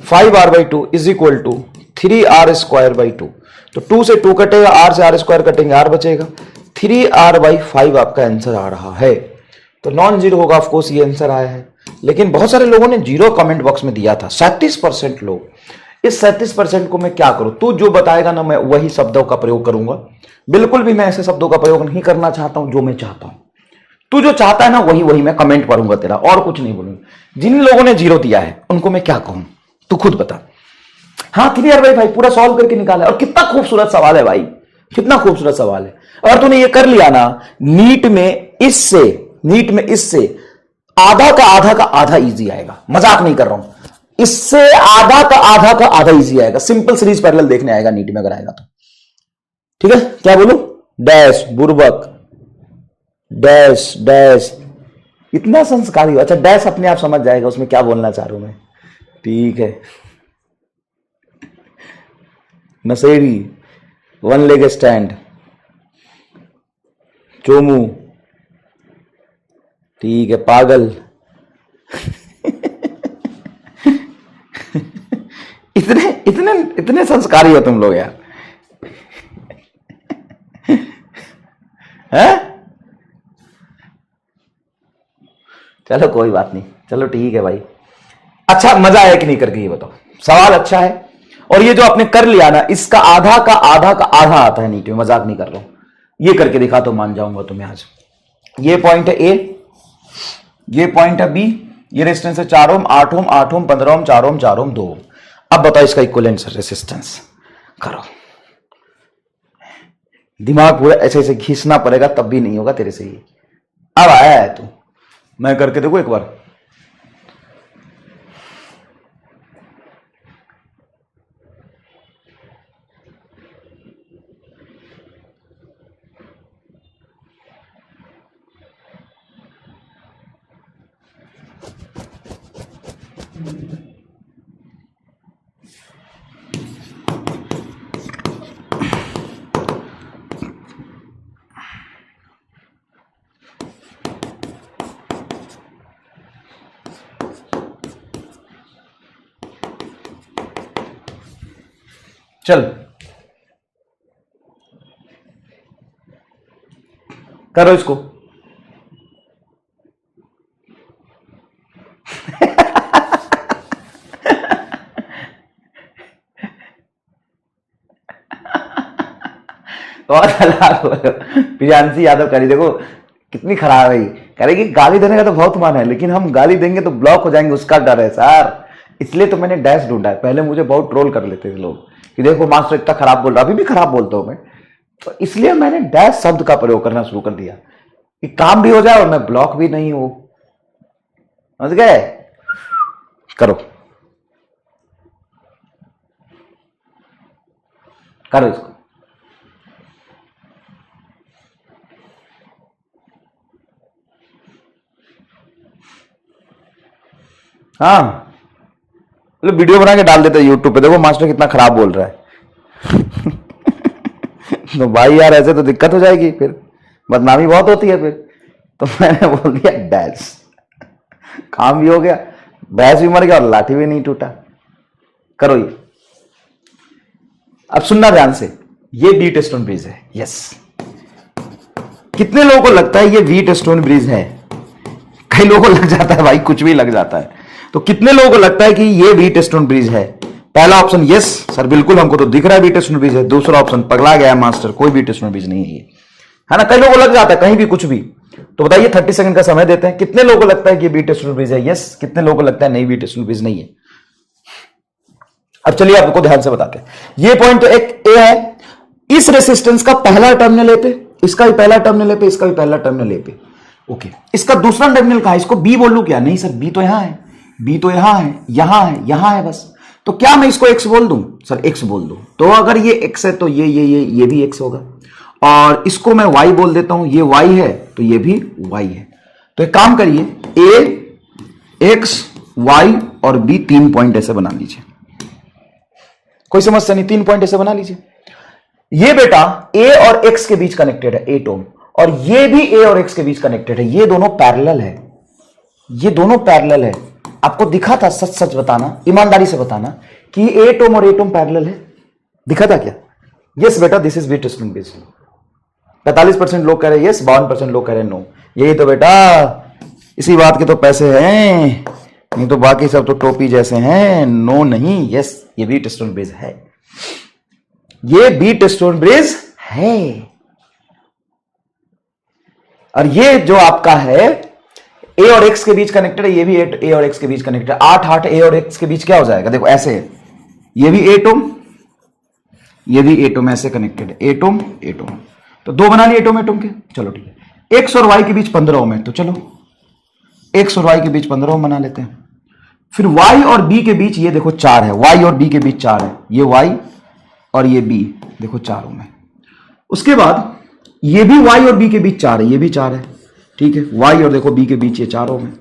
A: 5R/2 is equal to 3R²/2, तो 2 से 2 कटेगा, R से R² कटेंगे, R बचेगा, 3R/5 आपका आंसर आ रहा है। तो नॉन जीरो होगा, ऑफकोर्स ये आंसर आया है, लेकिन बहुत सारे लोगों ने जीरो कमेंट बॉक्स में दिया था, 37% लोग। इस 37% को मैं क्या करूं? तू जो बताएगा ना, मैं वही शब्दों का प्रयोग करूंगा। बिल्कुल भी मैं ऐसे शब्दों का प्रयोग नहीं करना चाहता हूं जो मैं चाहता हूं। तू जो चाहता है ना वही मैं कमेंट पढ़ूंगा तेरा, और कुछ नहीं बोलूंगा। जिन लोगों ने जीरो दिया है उनको मैं क्या कहूं, तू खुद बता। हाँ क्लियर भाई पूरा सॉल्व करके निकाला, और कितना खूबसूरत सवाल है भाई, कितना खूबसूरत सवाल है। अगर तूने ये कर लिया ना, नीट में इससे आधा का आधा इजी आएगा, मजाक नहीं कर रहा हूं, इससे आधा का आधा इजी आएगा। सिंपल सीरीज पैरेलल देखने आएगा नीट में अगर आएगा तो, ठीक है। क्या बोलूं? डैश बुर्बक, डैश डैश, इतना संस्कारी हो। अच्छा डैश अपने आप समझ जाएगा उसमें क्या बोलना चाह रहा हूं मैं, ठीक है। नशेड़ी, वन लेग स्टैंड, चोमू, ठीक है, पागल। इतने संस्कारी हो तुम लोग यार, हैं? चलो कोई बात नहीं, चलो ठीक है भाई। अच्छा मजा आया कि नहीं करके ये बताओ, सवाल अच्छा है। और ये जो आपने कर लिया ना, इसका आधा का आधा आता है नीट में, मजाक नहीं कर रहा हूं। ये करके दिखा तो मान जाऊंगा तुम्हें आज। ये पॉइंट है ए, ये पॉइंट है बी, ये रेजिस्टेंस है 4 ओम, 8 ओम, 8 ओम, 15 ओम, 4 ओम, 4 ओम, 2 ओम। अब बताओ इसका इक्विवेलेंट रेजिस्टेंस करो। दिमाग पूरा ऐसे ऐसे घिसना पड़ेगा तब भी नहीं होगा तेरे से ये। अब आया है तू, मैं करके देखो एक बार। चल करो इसको। और प्रियांशी यादव करी, देखो कितनी खराब है। करेगी गाली देने का तो बहुत मन है, लेकिन हम गाली देंगे तो ब्लॉक हो जाएंगे, उसका डर है सर। इसलिए तो मैंने डैश ढूंढा है। पहले मुझे बहुत ट्रोल कर लेते थे लोग कि देखो मास्टर इतना खराब बोल रहा, अभी भी खराब बोलता हूं मैं, तो इसलिए मैंने डैश शब्द का प्रयोग करना शुरू कर दिया कि काम भी हो जाए और मैं ब्लॉक भी नहीं हूं। समझ गए? करो करो इसको। हाँ मतलब वीडियो बना के डाल देते यूट्यूब पे, देखो मास्टर कितना खराब बोल रहा है। तो भाई यार ऐसे तो दिक्कत हो जाएगी, फिर बदनामी बहुत होती है फिर। तो मैंने बोल दिया डैश, काम भी हो गया, भैंस भी मर गया और लाठी भी नहीं टूटा। करो ये। अब सुनना ध्यान से, ये बीट स्टोन ब्रिज है। यस, कितने लोगों को लगता है ये बीट स्टोन ब्रिज है? कई लोगों को लग जाता है भाई, कुछ भी लग जाता है। तो कितने लोगों को लगता है कि ये बीट स्टोन ब्रिज है? पहला ऑप्शन यस सर, बिल्कुल हमको तो दिख रहा है बीट स्टोन ब्रिज है। दूसरा ऑप्शन पगला गया मास्टर, कोई बीट स्टोन ब्रिज नहीं है ये, है ना। कई लोगों को लग जाता है कहीं भी कुछ भी। तो बताइए 30 सेकंड का समय देते हैं, कितने लोगों को लगता है कि बीट स्टोन ब्रिज है? यस। कितने लोगों को लगता है नहीं बीट स्टोन ब्रिज नहीं है? अब चलिए आपको ध्यान से बताते हैं। ये पॉइंट तो एक ए है, इस रेसिस्टेंस का पहला टर्मिनल ए पे, इसका भी पहला टर्मिनल ए पे, इसका भी पहला टर्मिनल ए पे। ओके, इसका दूसरा टर्मिनल कहां है? इसको बी बोल लूं क्या? नहीं सर, बी तो यहां है, बी तो यहां है, यहां है, यहां है बस। तो क्या मैं इसको x बोल दूं? सर x बोल दूं, तो अगर ये x है तो ये भी x होगा, और इसको मैं y बोल देता हूं, ये y है तो ये भी y है। तो एक काम करिए, a, x, y और b 3 पॉइंट ऐसे बना लीजिए। कोई समस्या नहीं, 3 पॉइंट ऐसे बना लीजिए। ये बेटा a और x के बीच कनेक्टेड है 8 ओम, और ये भी a और x के बीच कनेक्टेड है। ये दोनों पैरेलल है, ये दोनों पैरेलल है। आपको दिखा था, सच सच बताना, ईमानदारी से बताना कि 8 ओम और 8 ओम पैरेलल है, दिखा था क्या? यस बेटा, this is Wheatstone based. 45% लोग कह रहे हैं यस, 52% लोग कह रहे हैं नो। यही तो बेटा, इसी बात के तो पैसे हैं, नहीं तो बाकी सब तो टोपी जैसे हैं। नो नहीं, यस, ये बीट स्टोन ब्रिज है, ये बीट स्टोन ब्रिज है। और ये जो आपका है ए और एक्स के बीच कनेक्टेड है, ये भी ए और एक्स के बीच कनेक्टेड है। 8 ए और एक्स के बीच क्या हो जाएगा? देखो ऐसे है, ये भी 8 ओम, ये भी 8 ओम, ऐसे कनेक्टेड है 8 ओम 8 ओम। तो दो बना लिए 8 ओम 8 ओम के, चलो ठीक है। एक्स और वाई के बीच 15 ओम है, तो चलो एक्स और वाई के बीच 15 ओम बना लेते हैं। फिर वाई और बी के बीच ये देखो 4 है, वाई और बी के बीच 4 है, ये वाई और ये बी देखो 4 ओम है। उसके बाद ये भी वाई और बी के बीच 4 है, ये भी 4 है, ठीक है। वाई और देखो बी के बीच ये 4 ओम है।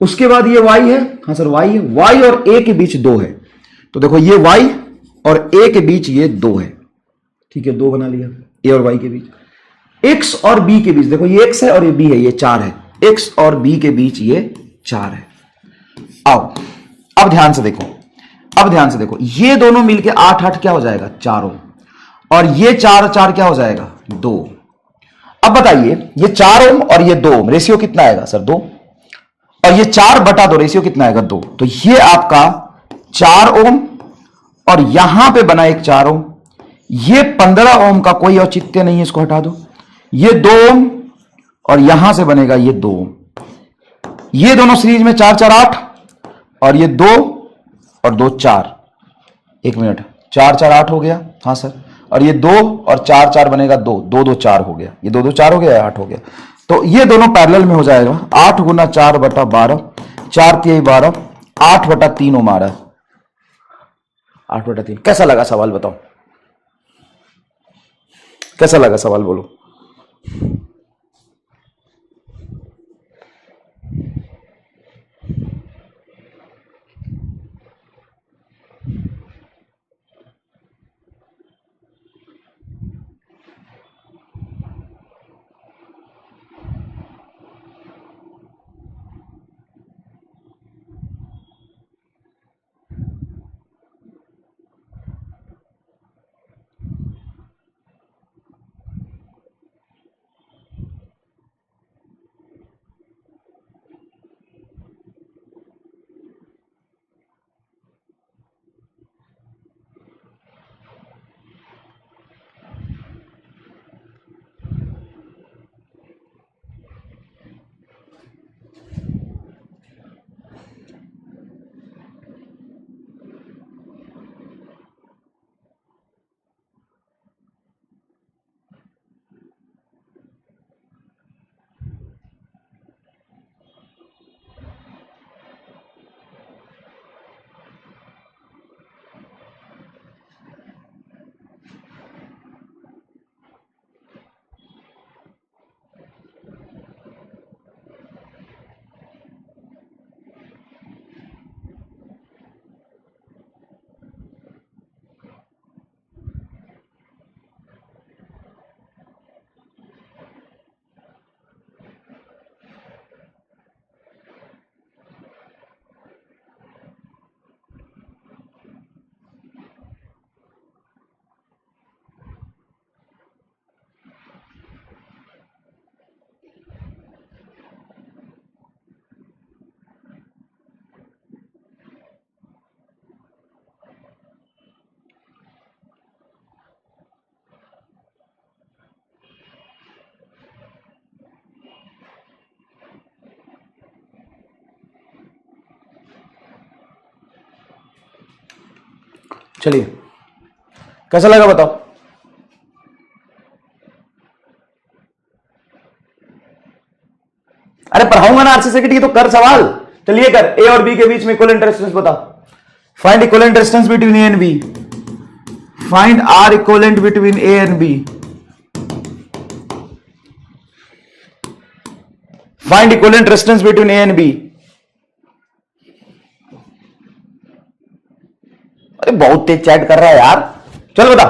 A: उसके बाद ये वाई है, हाँ सर वाई है, वाई और ए के बीच 2 है, तो देखो ये वाई और ए के बीच ये 2 है, ठीक है, 2 बना लिया ए और वाई के बीच। एक्स और बी के बीच देखो ये एक्स है और ये बी है, ये 4 है, एक्स और बी के बीच ये 4 है। आओ अब ध्यान से देखो, अब ध्यान से देखो, ये दोनों मिलके 8 8 क्या हो जाएगा? 4 ओम, और ये 4 4 क्या हो जाएगा? 2। अब बताइए, ये 4 ओम और ये 2 ओम, रेशियो कितना आएगा सर? 2। और ये 4/2, रेशियो कितना आएगा? 2। तो ये आपका 4 ओम और यहां पे बना एक 4 ओम, ये 15 ओम का कोई औचित्य नहीं है, इसको हटा दो। ये 2 ओम और यहां से बनेगा ये 2 ओम, ये दोनों सीरीज में 4 4 8, और ये 2 और 2 4, 1 मिनट, 4 4 8 हो गया, हाँ सर। और ये 2 और 4 4 बनेगा 2 2 2 4 हो गया, ये 2 2 4 हो गया, 8 हो गया। तो ये दोनों पैरेलल में हो जाएगा। 8 गुना 4/12, 4 3 12, 8/3 ओम आ रहा है, 8/3। कैसा लगा सवाल बताओ, कैसा लगा सवाल बोलो। चलिए कैसा लगा बताओ। अरे पढ़ाऊंगा ना आरसी सर्किट की, तो कर सवाल। चलिए कर, ए और बी के बीच में इक्विवेलेंट रेजिस्टेंस बता। Find equivalent resistance between A and B, find R equivalent between A and B, find equivalent resistance between A and B. अरे बहुत तेज चैट कर रहा है यार, चल बता,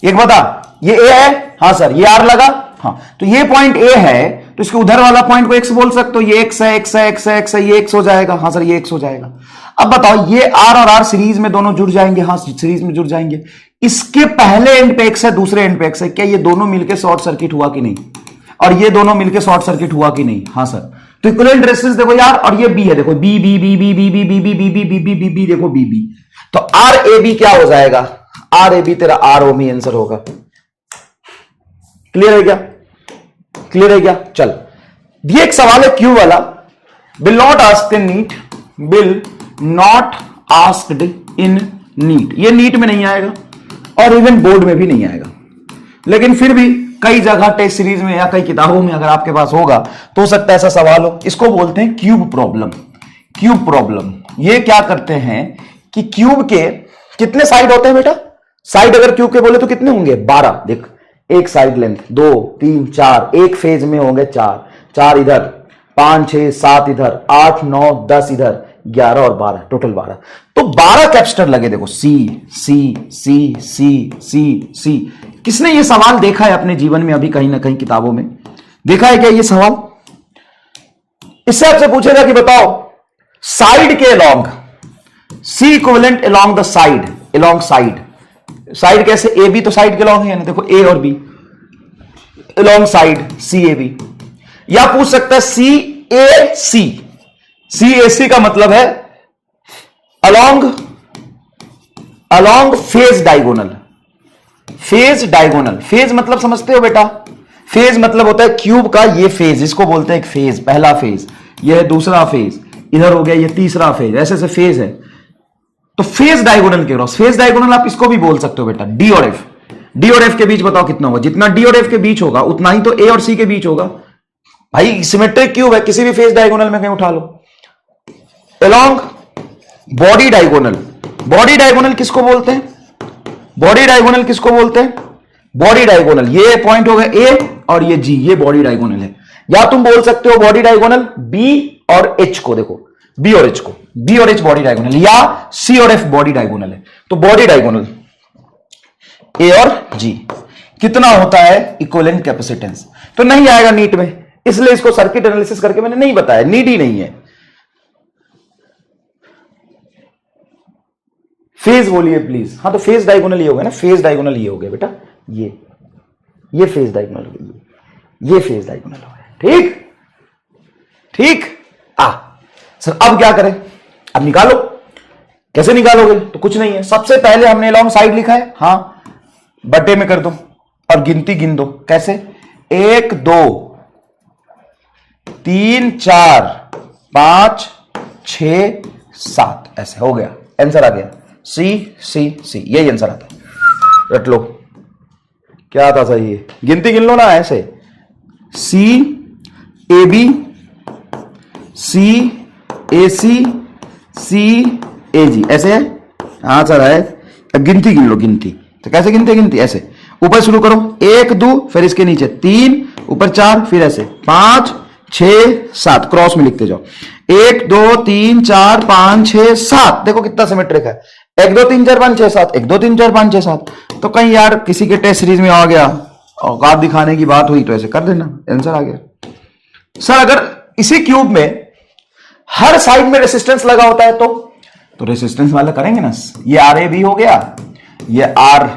A: एक बता, ये ए है, हाँ सर, ये आर लगा, हाँ, तो ये पॉइंट ए है, तो इसके उधर वाला पॉइंट को एक्स बोल सकते हो, ये एक्स है, एक्स है, एक्स है, एक्स है, ये एक्स हो जाएगा, हाँ सर ये एक्स हो जाएगा। अब बताओ, ये आर और आर सीरीज में दोनों जुड़ जाएंगे, हाँ सीरीज में जुड़ जाएंगे। इसके पहले एंड पे एक्स है, दूसरे एंड पे एक्स है, क्या ये दोनों मिलकर शॉर्ट सर्किट हुआ कि नहीं, और ये दोनों मिलकर शॉर्ट सर्किट हुआ कि नहीं, हाँ सर। तो इक्विवेलेंट रेजिस्टेंस देखो यार, और ये बी है, देखो B B B B B B B B B B B B B B, देखो बी बी, तो आर ए बी क्या हो जाएगा, आर ए बी तेरा आर ओमी आंसर होगा। क्लियर है क्या, क्लियर है क्या? चल, ये एक सवाल है क्यू वाला, will not asked in NEET, will not asked in NEET, ये नीट में नहीं आएगा और इवन बोर्ड में भी नहीं आएगा, लेकिन फिर भी कई जगह टेस्ट सीरीज में या कई किताबों में अगर आपके पास होगा तो हो सकता है ऐसा सवाल हो। इसको बोलते हैं क्यूब प्रॉब्लम। क्यूब प्रॉब्लम ये क्या करते हैं कि क्यूब के कितने साइड होते हैं बेटा, साइड अगर क्यूब के बोले तो कितने होंगे, 12। देख, एक साइड लेंथ 2 3 4, एक फेज में होंगे 4 4 इधर, 5 6 7 इधर, 8 9 10 इधर, 11 और 12, टोटल 12। तो 12 कैपेसिटर लगे, देखो सी सी सी सी सी सी। किसने ये सवाल देखा है अपने जीवन में, अभी कहीं ना कहीं किताबों में देखा है क्या ये सवाल? इससे आपसे पूछेगा कि बताओ साइड के along, C equivalent along the side, along side, side कैसे, ए बी तो साइड के अलोंग है ना, देखो ए और B, along side C A B. या पूछ सकता है सी ए सी, सी ए सी का मतलब है along, along face diagonal, phase diagonal. Phase मतलब समझते हो बेटा, फेज मतलब होता है क्यूब का ये फेज, इसको बोलते हैं एक फेज, पहला फेज, ये है दूसरा फेज, इधर हो गया ये तीसरा फेज, ऐसे ऐसे फेज है। तो फेज डायगोनल के क्रॉस, फेज डायगोनल आप इसको भी बोल सकते हो बेटा, डी और एफ। डी और एफ के बीच बताओ कितना होगा, जितना डी और एफ के बीच होगा उतना ही तो ए और सी के बीच होगा। भाई सिमेट्रिक क्यूब है, किसी भी फेज डायगोनल में कहीं उठा लो। Along body diagonal, body diagonal किसको बोलते हैं, बॉडी डायगोनल किसको बोलते हैं, बॉडी डायगोनल ये पॉइंट हो गया ए और ये जी, ये बॉडी डायगोनल है। या तुम बोल सकते हो बॉडी डायगोनल बी और एच को, देखो बी और एच को, बी और एच बॉडी डायगोनल, या सी और एफ बॉडी डायगोनल है। तो बॉडी डायगोनल ए और जी कितना होता है इक्विवेलेंट कैपेसिटेंस, तो नहीं आएगा नीट में, इसलिए इसको सर्किट एनालिसिस करके मैंने नहीं बताया, नीड ही नहीं है। फेज बोलिए प्लीज, हाँ तो फेज डायगोनल ये हो गया ना, फेज डायगोनल ये हो गया बेटा, ये फेज डायगोनल हो गया, ये फेज डायगोनल हो गया, ठीक ठीक। सर अब क्या करें, अब निकालो, कैसे निकालोगे, तो कुछ नहीं है, सबसे पहले हमने लॉन्ग साइड लिखा है, हाँ बटे में कर दो और गिनती गिन दो, कैसे 1 2 3 4 5 6 7, ऐसे हो गया, आंसर आ गया सी सी सी, यही आंसर आता है, रट लो क्या आता सही है, गिनती गिन लो ना ऐसे, सी ए बी, सी ए सी, सी ए जी, ऐसे है आंसर है। अब गिनती गिन लो, गिनती तो कैसे गिनते, गिनती ऐसे ऊपर शुरू करो, 1 2 फिर इसके नीचे 3, ऊपर 4, फिर ऐसे 5 6 7, क्रॉस में लिखते जाओ, 1 2 3 4 5 6 7, देखो कितना सिमेट्रिक है, 1 2 3 4 5 6 7, 1 2 3 4 5 6 7। तो कहीं यार किसी के टेस्ट सीरीज में आ गया, औकात दिखाने की बात हुई तो ऐसे कर देना, आंसर आ गया। सर अगर इसी क्यूब में हर साइड में रेसिस्टेंस लगा होता है तो रेसिस्टेंस वाला करेंगे ना, ये आर ए बी हो गया, ये आर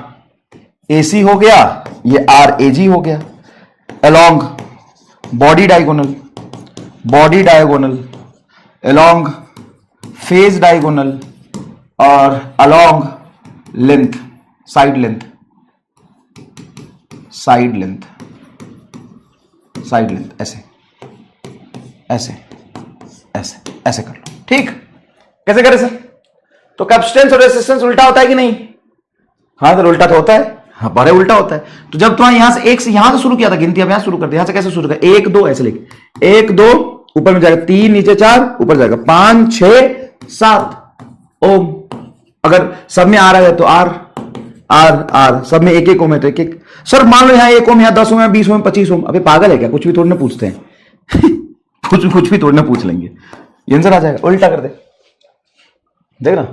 A: ए सी हो गया, ये आर ए जी हो गया, along body diagonal, body diagonal along face diagonal और along length, side length, side length, side length, ऐसे ऐसे ऐसे ऐसे कर लो, ठीक। कैसे करें सर, तो कैपेसिटेंस और रेसिस्टेंस उल्टा होता है कि नहीं, हाँ सर उल्टा तो होता है, हाँ बड़े उल्टा होता है। तो जब तुम्हारा यहां से एक से यहां से शुरू किया था गिनती, अब यहां शुरू कर दिया, यहां से कैसे शुरू कर, 1 2 ऐसे लिखे, 1 2 ऊपर में जाएगा 3 नीचे 4 ऊपर जाएगा 5 6 7, ओम। अगर सब में आर है तो आर आर आर, सब में एक एक ओम है तो एक एक। सर मान लो यहां 1 ओम, यहां 10 ओम, यहां 20 ओम, 25 ओम। अबे पागल है क्या, कुछ भी थोड़ी ना पूछते हैं कुछ भी थोड़ी ना पूछ लेंगे, ये आंसर आ जाएगा। उल्टा कर दे, देख ना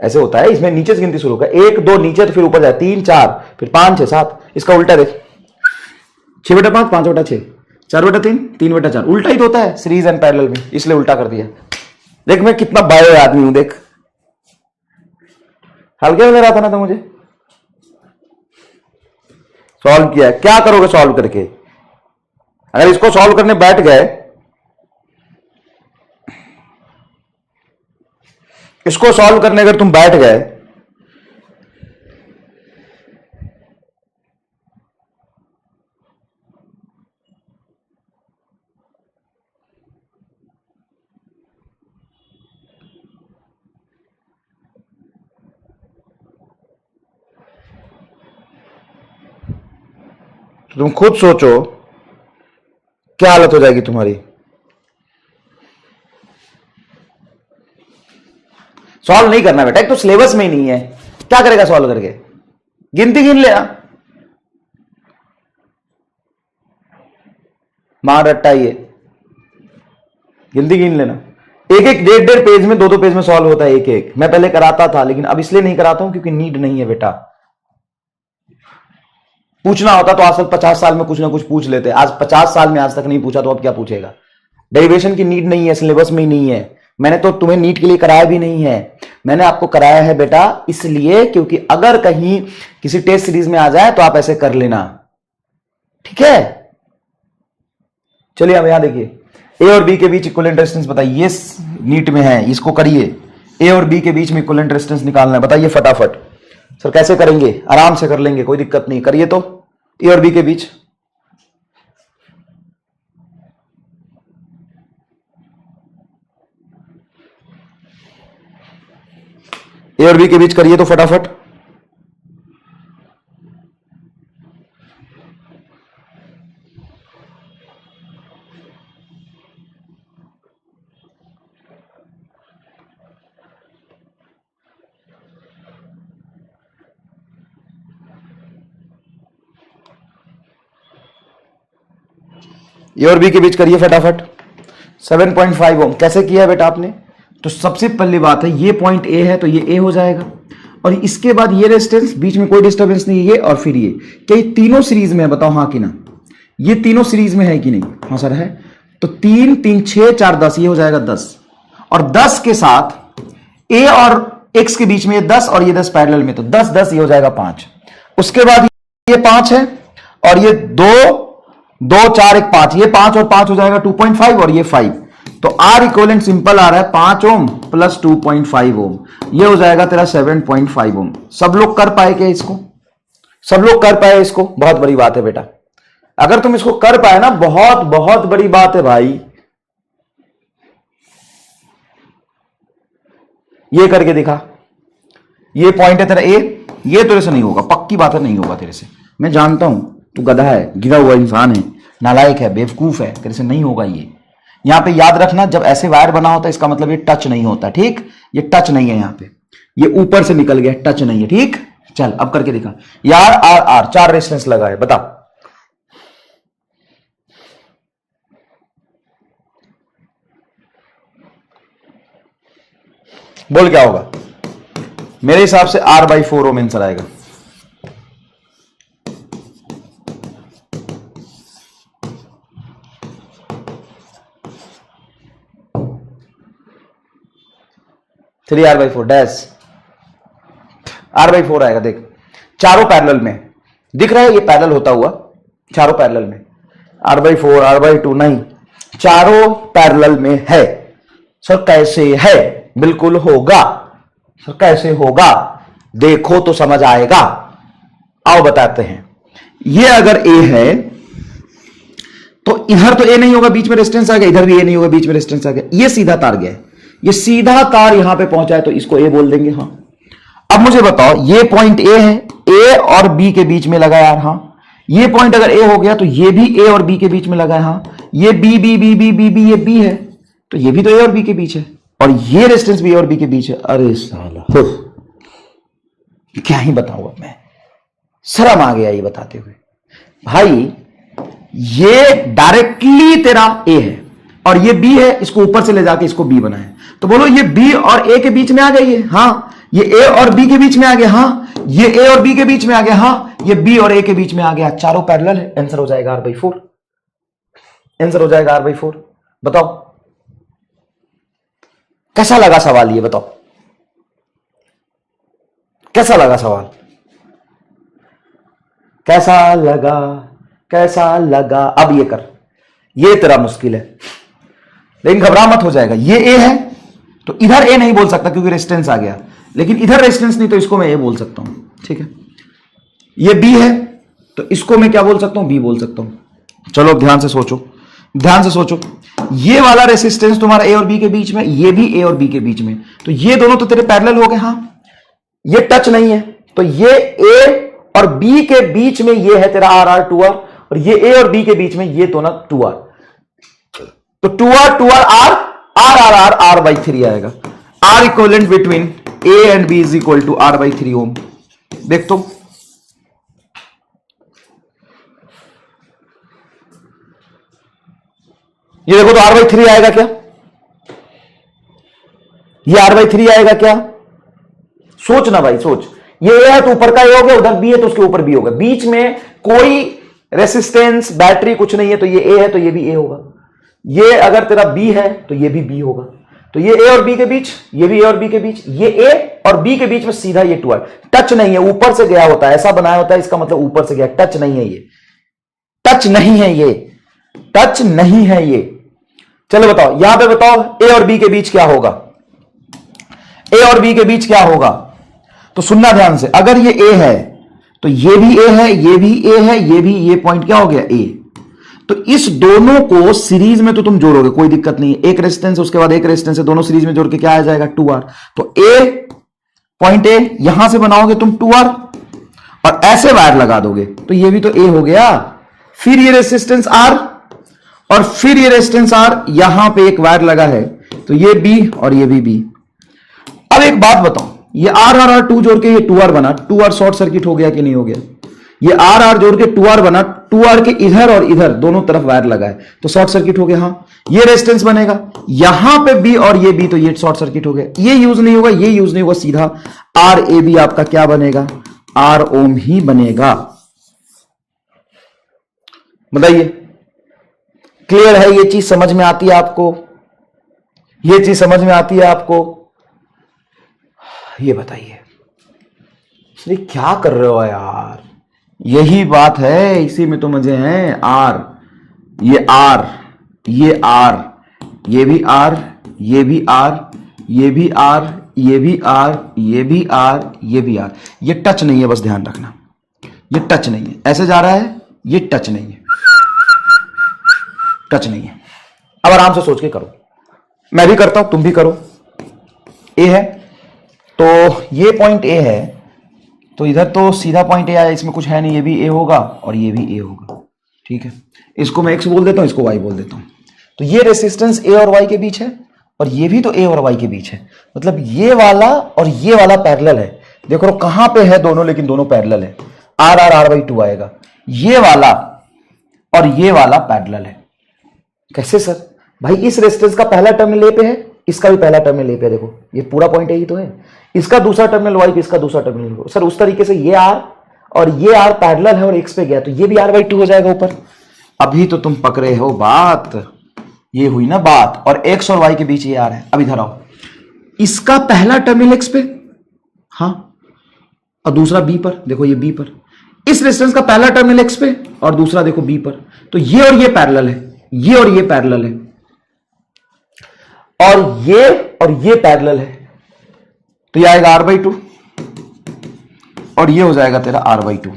A: ऐसे होता है। इसमें नीचे से गिनती शुरू होगा, 1 2 नीचे तो फिर ऊपर जाए 3 4 फिर 5 6 7। इसका उल्टा देख, 6/5 5/6 4/3 3/4। उल्टा ही तो होता है सीरीज एंड पैरेलल में, इसलिए उल्टा कर दिया। देख मैं कितना बायो आदमी हूं, देख हल्के में ले रहा था ना तो मुझे सॉल्व किया है। क्या करोगे सॉल्व करके, अगर इसको सॉल्व करने बैठ गए, इसको सॉल्व करने अगर तुम बैठ गए, तो तुम खुद सोचो क्या हालत हो जाएगी तुम्हारी। सॉल्व नहीं करना बेटा, एक तो सिलेबस में ही नहीं है, क्या करेगा सॉल्व करके, गिनती गिन लेना, मार रट्टा ये गिनती गिन लेना। एक एक 1.5 पेज में 2 पेज में सॉल्व होता है एक एक। मैं पहले कराता था लेकिन अब इसलिए नहीं कराता हूं क्योंकि नीड नहीं है बेटा। पूछना होता तो आज तक 50 साल में कुछ ना कुछ पूछ लेते, आज 50 साल में आज तक नहीं पूछा तो अब क्या पूछेगा। डेरिवेशन की नीड नहीं है, सिलेबस में ही नहीं है। मैंने तो तुम्हें नीट के लिए कराया भी नहीं है, मैंने आपको कराया है बेटा इसलिए क्योंकि अगर कहीं किसी टेस्ट सीरीज में आ जाए तो आप ऐसे कर लेना, ठीक है। चलिए अब यहां देखिए, ए और बी के बीच इक्विवेलेंट रेजिस्टेंस बताइए, नीट में है, इसको करिए। ए और बी के बीच में इक्विवेलेंट रेजिस्टेंस निकालना है, बताइए फटाफट। सर कैसे करेंगे, आराम से कर लेंगे, कोई दिक्कत नहीं, करिए तो। ए और बी के बीच ए और बी के बीच करिए तो फटाफट। ए और बी के बीच करिए फटाफट। 7.5 ओम कैसे किया बेटा आपने, तो सबसे पहली बात है ये पॉइंट ए है तो ये ए हो जाएगा, और इसके बाद ये रेजिस्टेंस, बीच में कोई डिस्टर्बेंस नहीं है, ये और फिर ये। क्या ये तीनों सीरीज में है, बताओ हाँ कि ना। ये तीनों सीरीज में है कि नहीं, हाँ सर है। तो 3 3 6 4 10, ये हो जाएगा 10, और 10 के साथ ए और एक्स के बीच में ये 10 और ये 10 पैरेलल में, तो 10 10 ये हो जाएगा 5। उसके बाद ये 5 है और ये 2 2 4 1 5, ये 5 और 5 हो जाएगा 2.5 और ये 5। तो आर इक्विवेलेंट सिंपल आ रहा है 5 ओम प्लस 2.5 ओम, ये हो जाएगा तेरा 7.5 ओम। सब लोग कर पाए क्या इसको, सब लोग कर पाए इसको, बहुत बड़ी बात है बेटा। अगर तुम इसको कर पाए ना, बहुत बहुत बड़ी बात है भाई। ये करके दिखा, ये पॉइंट है तेरा ए, ये तेरे से नहीं होगा, पक्की बात है नहीं होगा तेरे से, मैं जानता हूं। तू गधा है, गिरा हुआ इंसान है, नालायक है, बेवकूफ है, तेरे से नहीं होगा ये। यहां पे याद रखना, जब ऐसे वायर बना होता है इसका मतलब ये टच नहीं होता, ठीक। ये टच नहीं है, यहां पे ये ऊपर से निकल गया, टच नहीं है, ठीक। चल अब करके दिखा यार। आर आर 4 रेजिस्टेंस लगा है, बता। बोल क्या होगा, मेरे हिसाब से R/4 ओम आंसर आएगा। थ्री R/4 डैश R/4 आएगा। देख चारों पैरेलल में दिख रहा है, ये पैरेलल होता हुआ चारों पैरेलल में। R/4 R/2 नहीं, चारों पैरेलल में है। सर कैसे है, बिल्कुल होगा सर, कैसे होगा देखो तो समझ आएगा। आओ बताते हैं। ये अगर ए है तो इधर तो ए नहीं होगा, बीच में रेजिस्टेंस आ गया, इधर भी ए नहीं होगा, बीच में रेजिस्टेंस आ गया, ये सीधा तार गया है, ये सीधा तार यहां पे पहुंचा है तो इसको ए बोल देंगे। हाँ अब मुझे बताओ, ये पॉइंट ए है, ए और बी के बीच में लगा यार। हाँ ये पॉइंट अगर ए हो गया तो ये भी ए और बी के बीच में लगा है। हाँ ये B B B B B B ये बी है, तो ये भी तो ए और बी के बीच है, और ये रेजिस्टेंस भी ए और बी के बीच है। अरे साला क्या ही बताऊं अब मैं, शर्म आ गया ये बताते हुए। भाई ये डायरेक्टली तेरा ए है और ये बी है, इसको ऊपर से ले जाके इसको बी बनाए, तो बोलो ये बी और ए के बीच में आ गया, ये हाँ, ये ए और बी के बीच में आ गया, हाँ, ये ए और बी के बीच में आ गया, हाँ, ये बी और ए के बीच में आ गया, चारों पैरेलल है, आंसर हो जाएगा R/4, आंसर हो जाएगा R/4। बताओ कैसा लगा सवाल, ये बताओ कैसा लगा सवाल, कैसा लगा, कैसा लगा। अब ये कर, ये तेरा मुश्किल है, लेकिन घबरा मत, हो जाएगा। ये ए है तो इधर ए नहीं बोल सकता क्योंकि रेजिस्टेंस आ गया, लेकिन इधर रेजिस्टेंस नहीं तो इसको मैं ए बोल सकता हूं, ठीक है। ये बी है तो इसको मैं क्या बोल सकता हूं, बी बोल सकता हूं। चलो ध्यान से सोचो, ध्यान से सोचो, ये वाला रेजिस्टेंस तुम्हारा ए और बी के बीच में, ये भी ए और बी के बीच में, तो ये दोनों तो तेरे पैरेलल हो गए, हाँ, ये टच नहीं है, तो ये ए और बी के बीच में ये है तेरा R/R 2R, और ये ए और बी के बीच में ये तो ना 2R, तो 2R 2R R R/3 आएगा। R equivalent between A and B is equal to R/3 ohm. देख तो ये देखो, तो R/3 आएगा क्या, ये R/3 आएगा क्या, सोच ना भाई सोच। ये A है तो ऊपर का A हो गया, उधर B है तो उसके ऊपर B होगा, बीच में कोई रेसिस्टेंस बैटरी कुछ नहीं है, तो ये A है तो ये भी A होगा, ये अगर तेरा B है तो ये भी B होगा, तो ये A और B के बीच, ये भी A और B के बीच, ये A और B के बीच में सीधा ये 2R, टच नहीं है, ऊपर से गया होता है, ऐसा बनाया होता है, इसका मतलब ऊपर से गया, टच नहीं है, ये टच नहीं है, ये टच नहीं है ये। चलो बताओ, यहां पे बताओ A और B के बीच क्या होगा, A और B के बीच क्या होगा, तो सुनना ध्यान से, अगर ये A है तो ये भी A है, ये भी A है, ये भी, ये पॉइंट क्या हो गया A, तो इस दोनों को सीरीज में तो तुम जोड़ोगे, कोई दिक्कत नहीं है, एक रेजिस्टेंस उसके बाद एक रेजिस्टेंस है, दोनों सीरीज में जोड़ के क्या आ जाएगा 2R, तो A पॉइंट A यहां से बनाओगे तुम 2R और ऐसे वायर लगा दोगे, तो ये भी तो A हो गया, फिर ये रेजिस्टेंस R और फिर ये रेजिस्टेंस R, यहां पे एक वायर लगा है तो ये B और ये भी B। अब एक बात बताओ, ये R/R 2 जोड़ के ये 2R बना, 2R शॉर्ट सर्किट हो गया कि नहीं हो गया, ये R जोड़ के 2R बना, 2R के इधर और इधर दोनों तरफ वायर लगा है तो शॉर्ट सर्किट हो गया, हाँ, ये रेजिस्टेंस बनेगा, यहां पे B और ये B तो ये शॉर्ट सर्किट हो गया, ये यूज नहीं होगा, ये यूज नहीं होगा, सीधा RAB आपका क्या बनेगा, R ओम ही बनेगा। बताइए क्लियर है, ये चीज समझ में आती है आपको, ये चीज समझ में आती है आपको, ये बताइए, इसलिए क्या कर रहे हो यार, यही बात है, इसी में तो मजे हैं। R, ये R, ये R, ये भी R, ये भी R, ये भी R, ये भी R, ये भी R, ये भी R, ये टच नहीं है, बस ध्यान रखना, ये टच नहीं है, ऐसे जा रहा है, ये टच नहीं है, टच नहीं है। अब आराम से सोच के करो, मैं भी करता हूं, तुम भी करो। A है तो ये पॉइंट A है, तो इधर तो सीधा पॉइंट A आया, इसमें कुछ है नहीं, ये भी A होगा और ये भी A होगा, ठीक है, इसको मैं X बोल देता हूं, इसको Y बोल देता हूं, तो ये रेजिस्टेंस A और Y के बीच है और ये भी तो A और Y के बीच है, मतलब ये वाला और ये वाला पैरेलल है, देखो कहां पे है दोनों, लेकिन दोनों पैरेलल है, R/R/2 आएगा, ये वाला और ये वाला पैरेलल है। कैसे सर, भाई इस रेजिस्टेंस का पहला टर्मिनल A पे है, इसका भी पहला टर्मिनल A पे है, देखो ये पूरा पॉइंट यही तो है, इसका दूसरा टर्मिनल Y पे, इसका दूसरा टर्मिनल सर, उस तरीके से ये R और ये R पैरेलल है और X पे गया तो ये भी R/2 हो जाएगा ऊपर। अभी तो तुम पकड़े हो बात, ये हुई ना बात, और X और Y के बीच ये R है। अब इधर आओ, इसका पहला टर्मिनल X पे, हाँ, और दूसरा B पर, देखो ये B पर, इस रेजिस्टेंस का पहला टर्मिनल X पे और दूसरा देखो B पर, तो ये और ये पैरेलल है, ये और ये पैरेलल है, और ये पैरेलल है, तो ये आएगा R/2 और ये हो जाएगा तेरा R/2,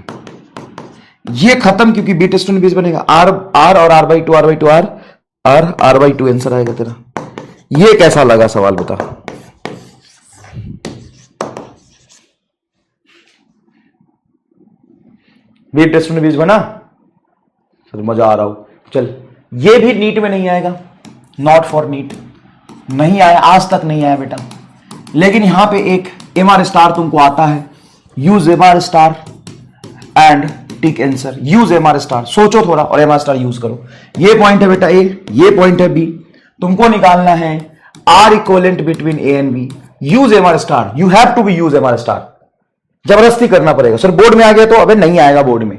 A: ये खत्म, क्योंकि B टेस्ट बीच बनेगा R और R/2 R/2 आंसर आएगा तेरा। ये कैसा लगा सवाल बता, B टेस्ट बीच बना, सर मजा आ रहा हो, चल ये भी नीट में नहीं आएगा, नॉट फॉर नीट, नहीं आया आज तक, नहीं आया बेटा, लेकिन यहां पे एक एम आर स्टार तुमको आता है, use M R star and tick answer, use M R star, सोचो थोड़ा और एम आर स्टार यूज करो। ये पॉइंट है बेटा ए, ये पॉइंट है बी, तुमको निकालना है R equivalent between A and B, use M R star, you have to be use M R star, जबरदस्ती करना पड़ेगा। सर बोर्ड में आ गया तो अबे नहीं आएगा बोर्ड में,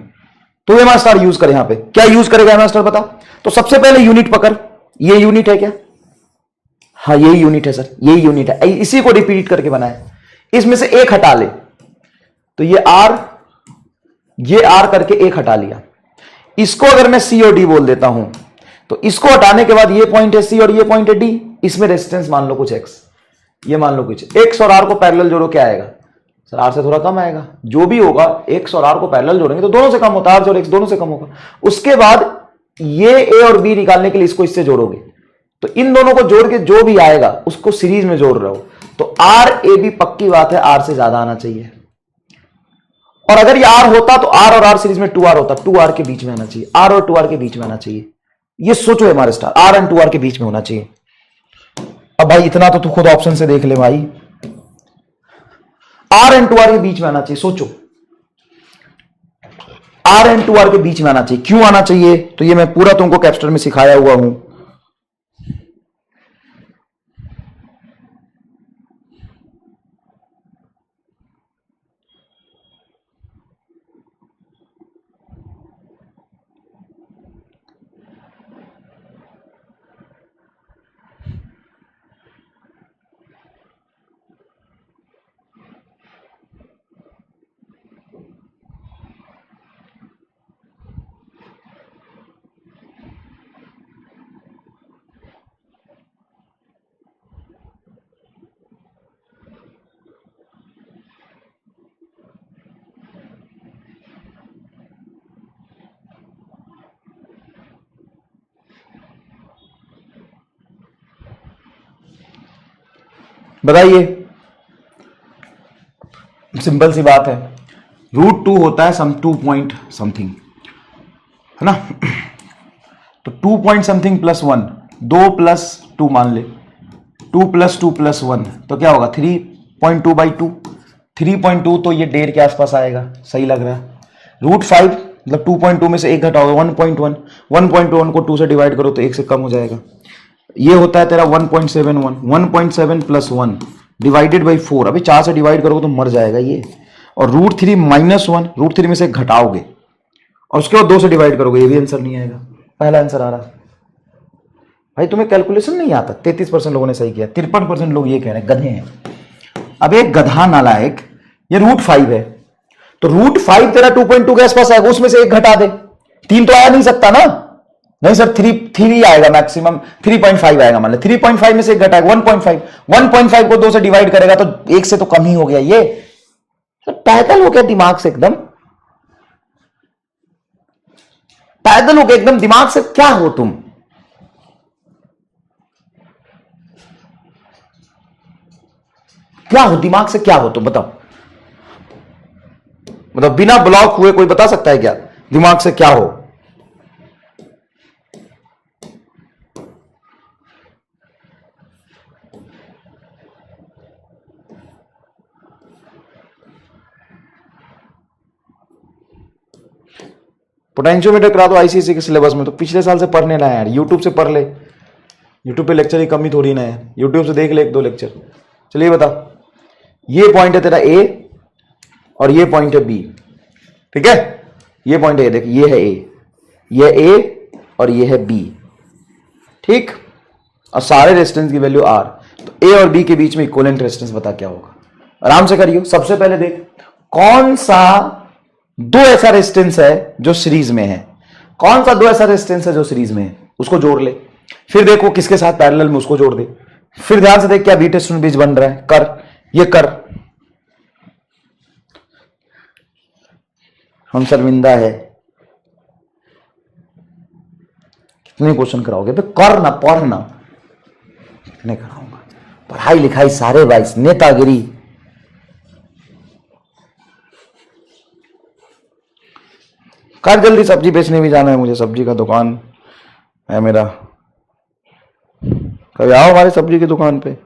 A: तो एम आर स्टार यूज करे। यहां पे क्या यूज करेगा एम आर स्टार बता? तो सबसे पहले यूनिट पकड़, ये यूनिट है क्या? हाँ यही यूनिट है सर, यही यूनिट है, इसी को रिपीट करके बनाए। इसमें से एक हटा ले तो ये आर करके एक हटा लिया। इसको अगर मैं सी और डी बोल देता हूं तो इसको हटाने के बाद ये पॉइंट है सी और ये पॉइंट है डी, इसमें रेजिस्टेंस मान लो कुछ एक्स, ये मान लो कुछ एक्स, और आर को पैरेलल जोड़ो क्या आएगा? सर आर से थोड़ा कम आएगा, जो भी होगा एक्स और आर को पैरेलल जोड़ेंगे तो दोनों से कम होता है, आर और एक्स दोनों से कम होगा। उसके बाद ये ए और बी निकालने के लिए इसको इससे जोड़ोगे, तो इन दोनों को जोड़ के जो भी आएगा उसको सीरीज में जोड़ रहे हो, तो आर ए बी पक्की बात है आर से ज्यादा आना चाहिए। और अगर ये आर होता तो आर और आर सीरीज में 2r होता, 2r के बीच में आना चाहिए, आर और 2r के बीच में आना चाहिए। ये सोचो M R star, R and 2r के बीच में होना चाहिए। अब भाई इतना तो तू खुद ऑप्शन से देख ले भाई, आर एंड 2r के बीच में आना चाहिए, सोचो आर एंड 2r के बीच में आना चाहिए। क्यों आना चाहिए? तो ये मैं पूरा तुमको कैप्स्टर में सिखाया हुआ हूं। बताइए, सिंपल सी बात है, √2 होता है सम 2 पॉइंट समथिंग, है ना? तो 2 पॉइंट समथिंग प्लस 1, 2 प्लस 2 मान ले, 2 प्लस 2 प्लस 1 तो क्या होगा 3.2/2, 3.2 तो ये 1.5 के आसपास आएगा, सही लग रहा है। √5 मतलब 2.2 में से एक घटाओगे 1.1, 1.1 को 2 से डिवाइड करो तो 1 से कम हो जाएगा। ये होता है तेरा 1.71, 1.7 प्लस 1 डिवाइडेड बाई 4, अभी 4 से डिवाइड करोगे तो मर जाएगा ये। और √3 माइनस 1, √3 में से घटाओगे और उसके बाद 2 से डिवाइड करोगे, ये भी आंसर नहीं आएगा। पहला आंसर आ रहा। भाई तुम्हें कैलकुलेशन नहीं आता? 33% लोगों ने सही किया, 53% लोग ये कह रहे हैं गधे हैं। अब एक गधा नालायक, ये √5 है तो √5 तेरा 2.2 के आसपास आएगा, उसमें से एक घटा दे, 3 तो आ नहीं सकता ना। नहीं सर 3 आएगा मैक्सिमम, 3.5 आएगा, मान लो 3.5 में से एक घटाएगा 1.5 को 2 से डिवाइड करेगा तो 1 से तो कम ही हो गया। ये तो पैदल हो गया दिमाग से, एकदम पैदल हो गया एकदम दिमाग से। क्या हो तुम? क्या हो दिमाग से, क्या हो तुम बताओ? मतलब बिना ब्लॉक हुए कोई बता सकता है क्या दिमाग से क्या हो? पोटेंशियोमीटर करा दो आईसीएसई के सिलेबस में, तो पिछले साल से पढ़ने ना यार, यूट्यूब से पढ़ ले, यूट्यूब पे लेक्चर की कमी थोड़ी ना है, यूट्यूब से देख ले 1-2 लेक्चर। चलिए बता, ये पॉइंट है तेरा ए और ये पॉइंट है बी, ठीक है? ये पॉइंट है, देख ये है ए, ये ए और ये है बी, ठीक? और सारे रेजिस्टेंस की वैल्यू आर, तो ए और बी के बीच में इक्विवेलेंट रेजिस्टेंस बता क्या होगा। आराम से करियो। सबसे पहले देख कौन सा 2 ऐसा रेजिस्टेंस है जो सीरीज में है, कौन सा 2 ऐसा रेजिस्टेंस है जो सीरीज में है, उसको जोड़ ले। फिर देखो किसके साथ पैरेलल में, उसको जोड़ दे। फिर ध्यान से देख क्या बी टेस्ट बीच बन रहा है, कर ये कर। हम शर्मिंदा है, कितने क्वेश्चन कराओगे? कर ना, पढ़ ना, कितने कराऊंगा? पढ़ाई लिखाई सारे वाइस, नेतागिरी। कर जल्दी, सब्जी बेचने भी जाना है मुझे, सब्जी का दुकान है मेरा। कभी आओ हमारे सब्जी की दुकान पे।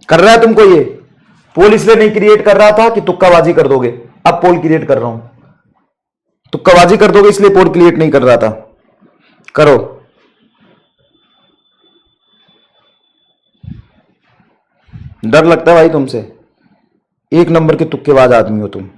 A: कर रहा है तुमको ये पोल इसलिए नहीं क्रिएट कर रहा था कि तुक्काबाजी कर दोगे, अब पोल क्रिएट कर रहा हूं। तुक्काबाजी कर दोगे इसलिए पोल क्रिएट नहीं कर रहा था। करो। डर लगता है भाई तुमसे, एक नंबर के तुक्केबाज आदमी हो तुम।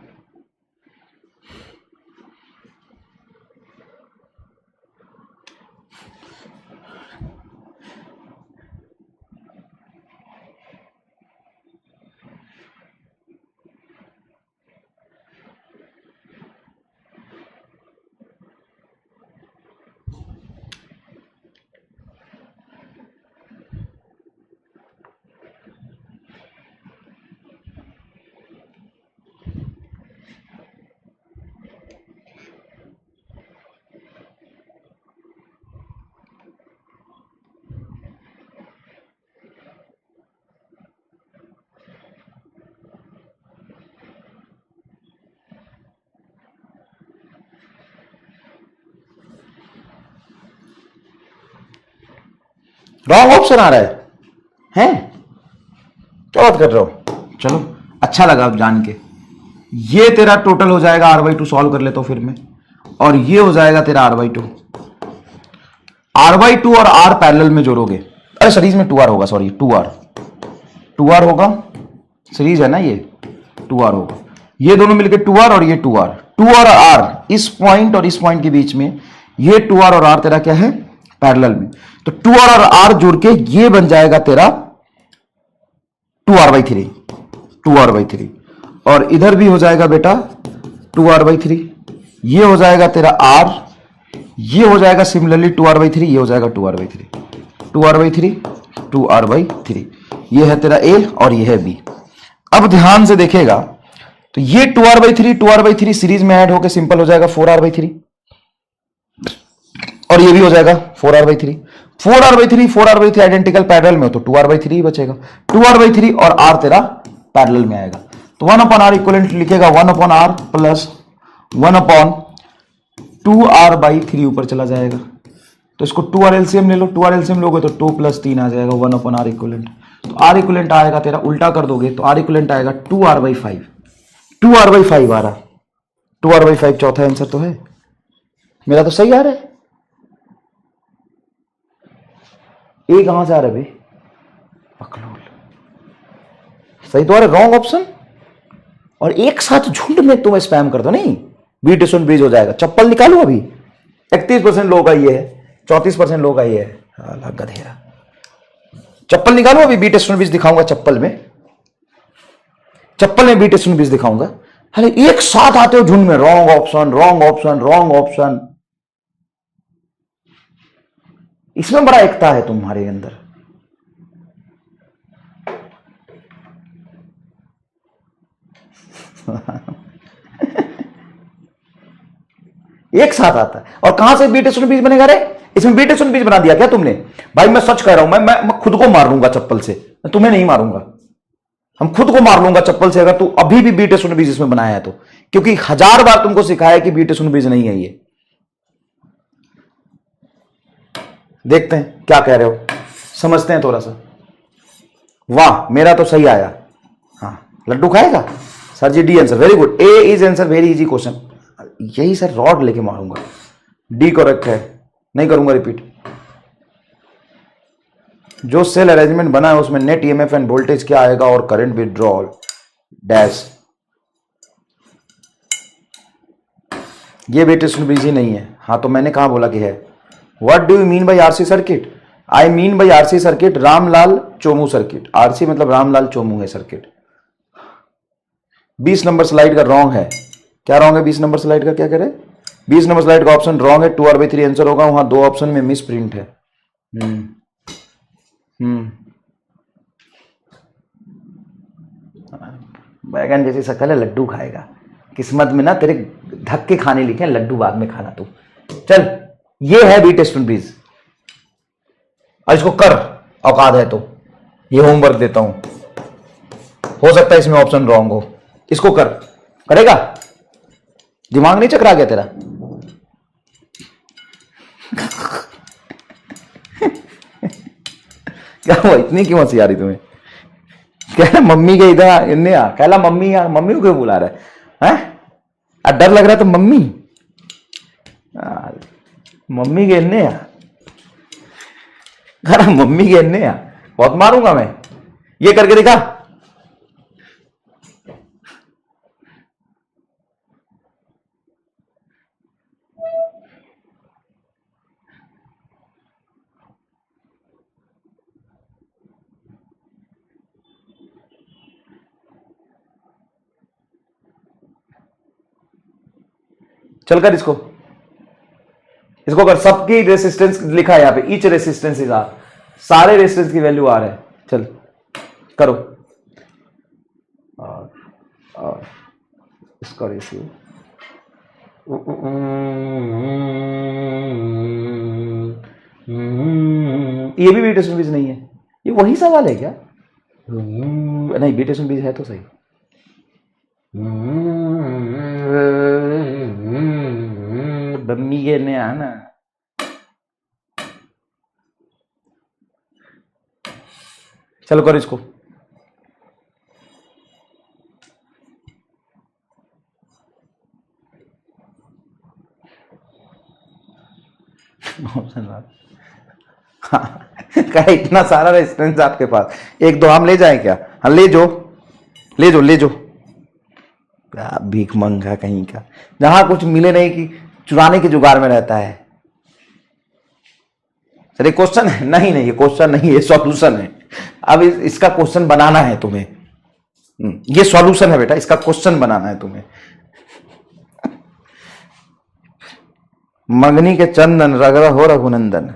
A: रॉन्ग ऑप्शन आ रहा है क्या बात कर रहे हो? चलो अच्छा लगा अब जान के। ये तेरा टोटल हो जाएगा r/2, सॉल्व कर लेता हूं फिर मैं, और ये हो जाएगा तेरा r/2। r/2 और r पैरेलल में जोड़ोगे, अरे सीरीज में 2r होगा, सॉरी 2r होगा, सीरीज है ना ये, 2r होगा। ये दोनों मिलकर 2r और ये 2r, 2 और r इस पॉइंट और इस पॉइंट के बीच में, ये 2r और r तेरा क्या है पैरेलल में, तो 2r और r जोड़ के ये बन जाएगा तेरा 2r/3, 2r/3। और इधर भी हो जाएगा बेटा 2r/3, ये हो जाएगा तेरा r, ये हो जाएगा सिमिलरली 2r/3, ये हो जाएगा 2r/3, 2r/3, 2r/3। ये है तेरा a और ये है b। अब ध्यान से देखेगा तो ये 2r/3 सीरीज में ऐड होकर सिंपल हो जाएगा 4r/3, और ये भी हो जाएगा 4r/3, 4r/3 आइडेंटिकल पैरेलल में हो तो 2r/3 ही बचेगा, 2r/3 और r तेरा पैरेलल में आएगा। तो 1/r इक्वलेंट लिखेगा 1/r प्लस 1/2r/3 ऊपर चला जाएगा। तो इसको 2r एलसीएम ले लो, 2r एलसीएम लोगे तो 2 + 3 आ जाएगा 1/r इक्वलेंट। तो r इक्वलेंट आएगा तेरा, उल्टा कर दोगे तो r इक्वलेंट आएगा 2r/5, 2r/5 आ रहा, 2r/5 चौथा आंसर तो है मेरा, तो सही आ रहा है। ए कहां से आ रहा है भाई, पकलोल सही तो आ रहा है, रॉन्ग ऑप्शन। और एक साथ झुंड में तुम स्पैम कर दो, नहीं बी ट्यूशन बीज हो जाएगा। चप्पल निकालो अभी, 31% लोगों का ये है, 34% लोगों का ये है, गधेरा। चप्पल निकालो अभी, बी टेस्ट बीज दिखाऊंगा चप्पल में, चप्पल में बी टेस्ट बीज दिखाऊंगा। अरे एक साथ आते हो झुंड में, wrong option, wrong option, wrong option. इसमें बड़ा एकता है तुम्हारे अंदर। एक साथ आता है, और कहां से बीट बीज बनेगा रे? इसमें बीट बीज बना दिया क्या तुमने? भाई मैं सच कह रहा हूं, मैं खुद को मार लूंगा चप्पल से, मैं तुम्हें नहीं मारूंगा, हम खुद को मार लूंगा चप्पल से अगर तू अभी भी बीट बीज इसमें बनाया है तो, क्योंकि 1000 बार तुमको सिखाया कि बीट बीज नहीं है ये। देखते हैं क्या कह रहे हो, समझते हैं थोड़ा सा। वाह मेरा तो सही आया, हाँ लड्डू खाएगा सर जी, D answer, very good, A is answer, very easy question. यही सर रॉड लेके मारूंगा, डी करेक्ट है, नहीं करूंगा रिपीट। जो सेल अरेंजमेंट बना है उसमें नेट ईएमएफ एंड वोल्टेज क्या आएगा और करंट विड्रॉल डैश, ये बेटे सुन बिजी नहीं है। हाँ तो मैंने कहा बोला कि है। What do you mean by RC circuit? I mean by RC circuit Ramlal Chomu circuit. RC मतलब रामलाल चोमू है सर्किट। 20 नंबर स्लाइड का रॉन्ग है। क्या रॉन्ग है 20 नंबर स्लाइड का? क्या कह रहे? 20 नंबर स्लाइड का ऑप्शन रॉन्ग है, 2r/3 आंसर होगा, वहां 2 ऑप्शन में मिस प्रिंट है। बैगन जैसी शक्ल है, लड्डू खाएगा। किस्मत में ना तेरे धक्के खाने लिखे हैं, लड्डू बाद में खाना तू। चल ये है बी टेस्ट ब्रीज, और इसको कर, औकात है तो। ये होमवर्क देता हूं, हो सकता है इसमें ऑप्शन रॉन्ग हो, इसको कर। करेगा? दिमाग नहीं चकरा गया तेरा? क्या हुआ, इतनी क्यों हंसी आ रही तुम्हें? कह रहा मम्मी के इधर इन्ने आ, कहला मम्मी यार, मम्मी को क्यों बुला रहा है? डर लग रहा है तो मम्मी आ, मम्मी के इन्ने आ, कह रहा मम्मी के इन्ने आ, बहुत मारूंगा मैं, ये करके दिखा। चल कर इसको, इसको कर, सबकी रेसिस्टेंस लिखा है यहाँ पे, ईच रेसिस्टेंस इज आर, सारे रेसिस्टेंस की वैल्यू आर है। चल करो, और इसका रेशियो ये भी बीटा बीज नहीं है, ये वही सवाल है क्या? नहीं बीटा बीज है तो सही। बम्मी के ने आना, चलो कर इसको। क्या इतना सारा रेजिस्टेंस आपके पास, एक दो हम ले जाएं क्या? हाँ ले जो, ले जो, ले जो। क्या भीख मंगा कहीं का, जहां कुछ मिले नहीं कि चुराने के जुगाड़ में रहता है। सर ये क्वेश्चन है? नहीं नहीं, ये क्वेश्चन नहीं, ये सॉल्यूशन है। अब इसका क्वेश्चन बनाना है तुम्हें, ये सॉल्यूशन है बेटा, इसका क्वेश्चन बनाना है तुम्हें। मगनी के चंदन रगड़ा हो रघुनंदन।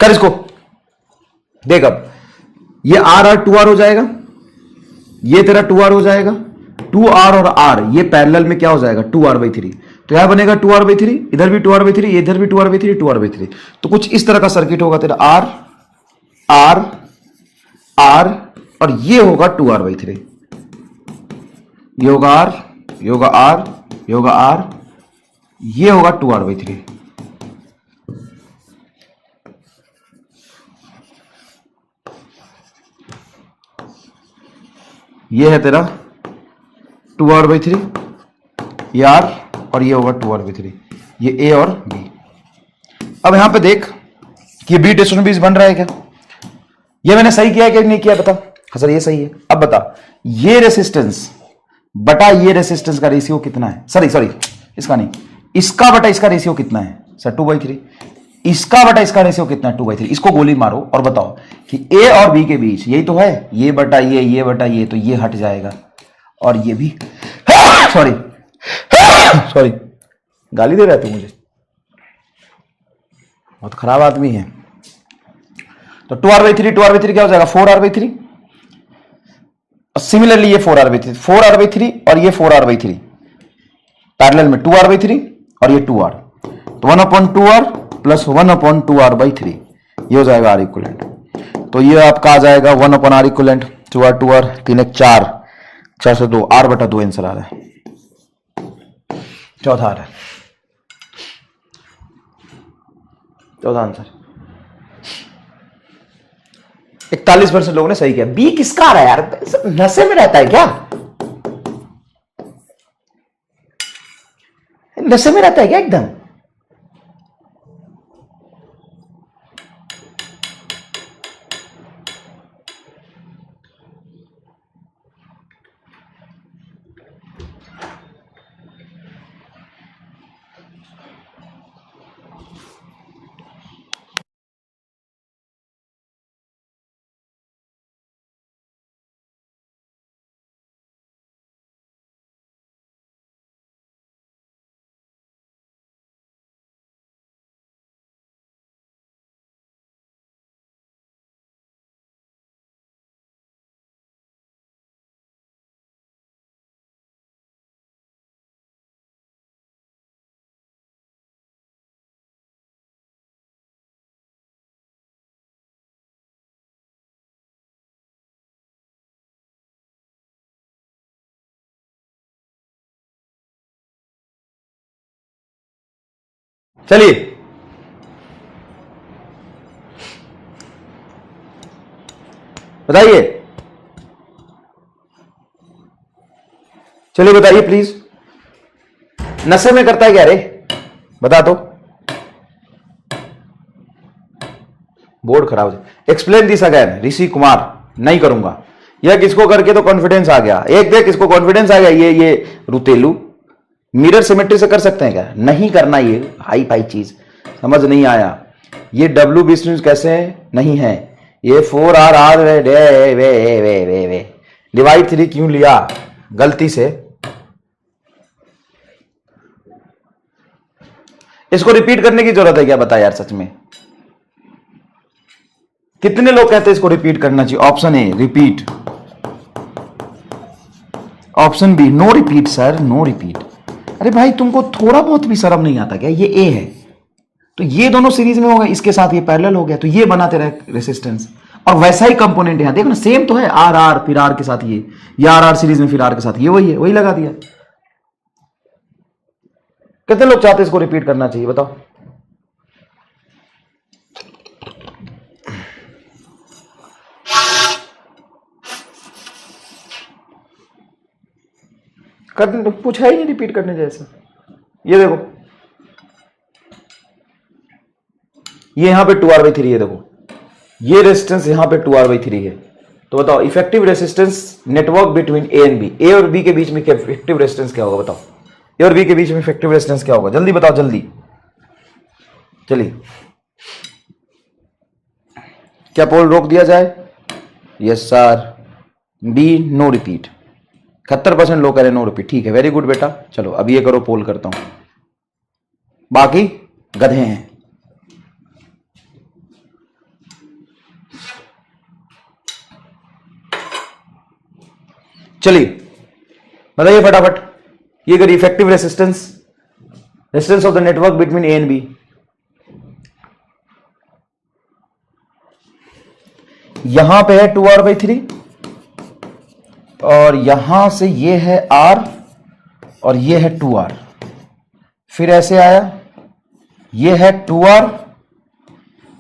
A: कर इसको, देख अब ये आर आर 2r हो जाएगा, ये तेरा 2r हो जाएगा, 2r और r ये पैरेलल में क्या हो जाएगा 2r/3, तो यहां बनेगा 2r/3, इधर भी 2r/3, इधर भी 2r/3, 2r/3। तो कुछ इस तरह का सर्किट होगा तेरा, r r r और ये होगा 2r/3, ये होगा r, ये होगा r, ये होगा r, ये होगा 2r/3। ये है तेरा 2r/3, ये r और ये होगा 2r/3, ये a और b। अब यहां पे देख कि ये बी टेस्टोन बीज बन रहा है क्या? ये मैंने सही किया है कि नहीं किया बता? हाँ सर ये सही है। अब बता ये रेसिस्टेंस बटा ये रेसिस्टेंस का रेशियो कितना है? सॉरी सॉरी, इसका नहीं, इसका बटा इसका रेशियो कितना है? सर 2/3। इसका बटा इसका रेशियो कितना है? 2/3। इसको गोली मारो और बताओ कि ए और बी के बीच यही तो है, ये बटा ये बटा ये, तो ये हट जाएगा और ये भी सॉरी सॉरी, गाली दे रहा है तू मुझे, बहुत खराब आदमी है। तो 2r/3, 2r/3 क्या हो जाएगा 4r/3, सिमिलरली ये 4r/3, 4r/3 और ये 4r/3 पैरेलल में 2r/3 और ये 2r, तो 1/2r प्लस 1/2r/3 ये हो जाएगा आर इक्वलेंट। तो ये आपका आ जाएगा 1/r इक्वलेंट 2r 2r 3 1 4, 4 से 2 r/2 आंसर आ रहा है, चौथा आ रहा है, चौथा आंसर। 41% लोगों ने सही किया। बी किसका आ रहा है यार, नशे में रहता है क्या? नशे में रहता है क्या एकदम? चलिए बताइए, चलिए बताइए प्लीज, नशे में करता है क्या रे, बता दो। बोर्ड खराब है। Explain this again, Rishi Kumar. नहीं करूंगा यह, किसको करके तो कॉन्फिडेंस आ गया। एक देख किसको कॉन्फिडेंस आ गया, ये रुतेलू। मिरर सिमेट्री से कर सकते हैं क्या? नहीं करना, ये हाई फाई चीज समझ नहीं आया। ये डब्ल्यू बिजनेस कैसे है? नहीं है ये 4 वे वे वे वे वे डिवाइड 3 क्यों लिया गलती से? इसको रिपीट करने की जरूरत है क्या? बता यार सच में, कितने लोग कहते हैं इसको रिपीट करना चाहिए? Option A repeat, option B no repeat. Sir no repeat. अरे भाई तुमको थोड़ा बहुत भी शर्म नहीं आता क्या? ये ए है तो ये दोनों सीरीज में होगा, इसके साथ ये पैरेलल हो गया तो ये बनाते रहे रेसिस्टेंस। और वैसा ही कंपोनेंट यहां देखो ना, सेम तो है। आर आर फिर आर के साथ ये आर आर सीरीज में फिर आर के साथ ये वही है, वही लगा दिया। कितने लोग चाहते हैं इसको रिपीट करना चाहिए? बताओ। पूछा ही नहीं रिपीट करने जैसा। ये देखो, ये यहां पे 2R/3 है। देखो ये रेजिस्टेंस यहां पे 2R/3 है। तो बताओ effective resistance network between A and B, A और बी के बीच में इफेक्टिव रेजिस्टेंस क्या होगा? बताओ ए और बी के बीच में इफेक्टिव रेजिस्टेंस क्या होगा? जल्दी बताओ जल्दी। चलिए क्या पोल रोक दिया जाए? Yes sir. B no repeat. 71% लोग कह रहे नो रिपीट। ठीक है, वेरी गुड बेटा। चलो अब ये करो, पोल करता हूं। बाकी गधे हैं। चलिए बताइए फटाफट, ये करिए effective resistance of the network between A and B. यहां पे है 2R/3 और यहां से ये है R और ये है 2R। फिर ऐसे आया, ये है 2R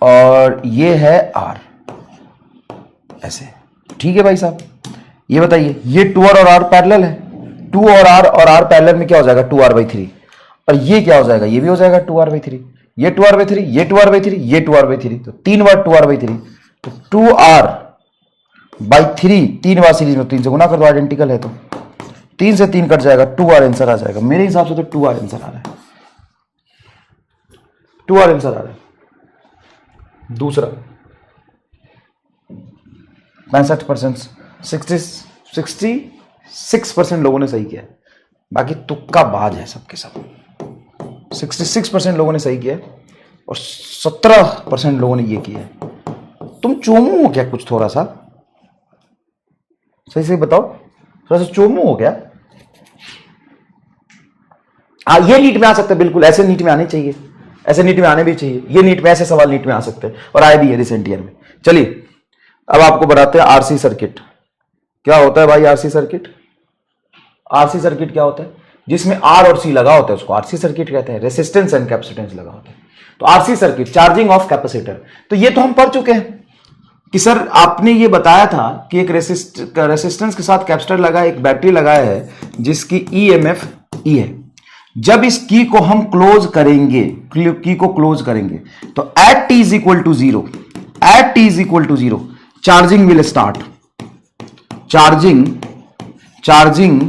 A: और ये है R, ऐसे। ठीक है भाई साहब, ये बताइए, ये 2R और R पैरेलल है। 2 और R पैरेलल में क्या हो जाएगा? 2R/3। और ये क्या हो जाएगा? ये भी हो जाएगा 2R/3। ये 2R/3, ये 2R/3, ये 2R/3, तो 3 बार 2R/3, तो 2R/3 3 बार सीरीज में 3 से गुना कर दो, आइडेंटिकल है तो 3 से 3 कट जाएगा, 2R आंसर आ जाएगा। मेरे हिसाब से तो 2R आंसर आ रहा है, 2R आंसर आ रहा है। दूसरा 65%, 66% लोगों ने सही किया, बाकी तुक्का बाज है सबके सब। 66% लोगों ने सही किया और 17% लोगों ने ये किया। तुम चोमू हो क्या कुछ? थोड़ा सा सही सही बताओ, थोड़ा सा चोमू हो क्या? ये नीट में आ सकता है, बिल्कुल ऐसे नीट में आने चाहिए, ऐसे नीट में आने भी चाहिए। ये नीट में ऐसे सवाल नीट में आ सकते हैं और आए भी है रिसेंट ईयर में। चलिए अब आपको बताते हैं आरसी सर्किट क्या होता है। भाई आरसी सर्किट क्या होता है? जिसमें आर और सी लगा होता है उसको आरसी सर्किट कहते हैं। रेसिस्टेंस एंड कैपेसिटेंस लगा होता है तो RC circuit, charging of capacitor. तो ये तो हम पढ़ चुके हैं कि सर आपने ये बताया था कि एक रेसिस्टेंस के साथ कैपेसिटर लगा, एक बैटरी लगाया है जिसकी ईएमएफ ई है। जब इस की को हम क्लोज करेंगे, तो at T is equal to zero, charging will start. Charging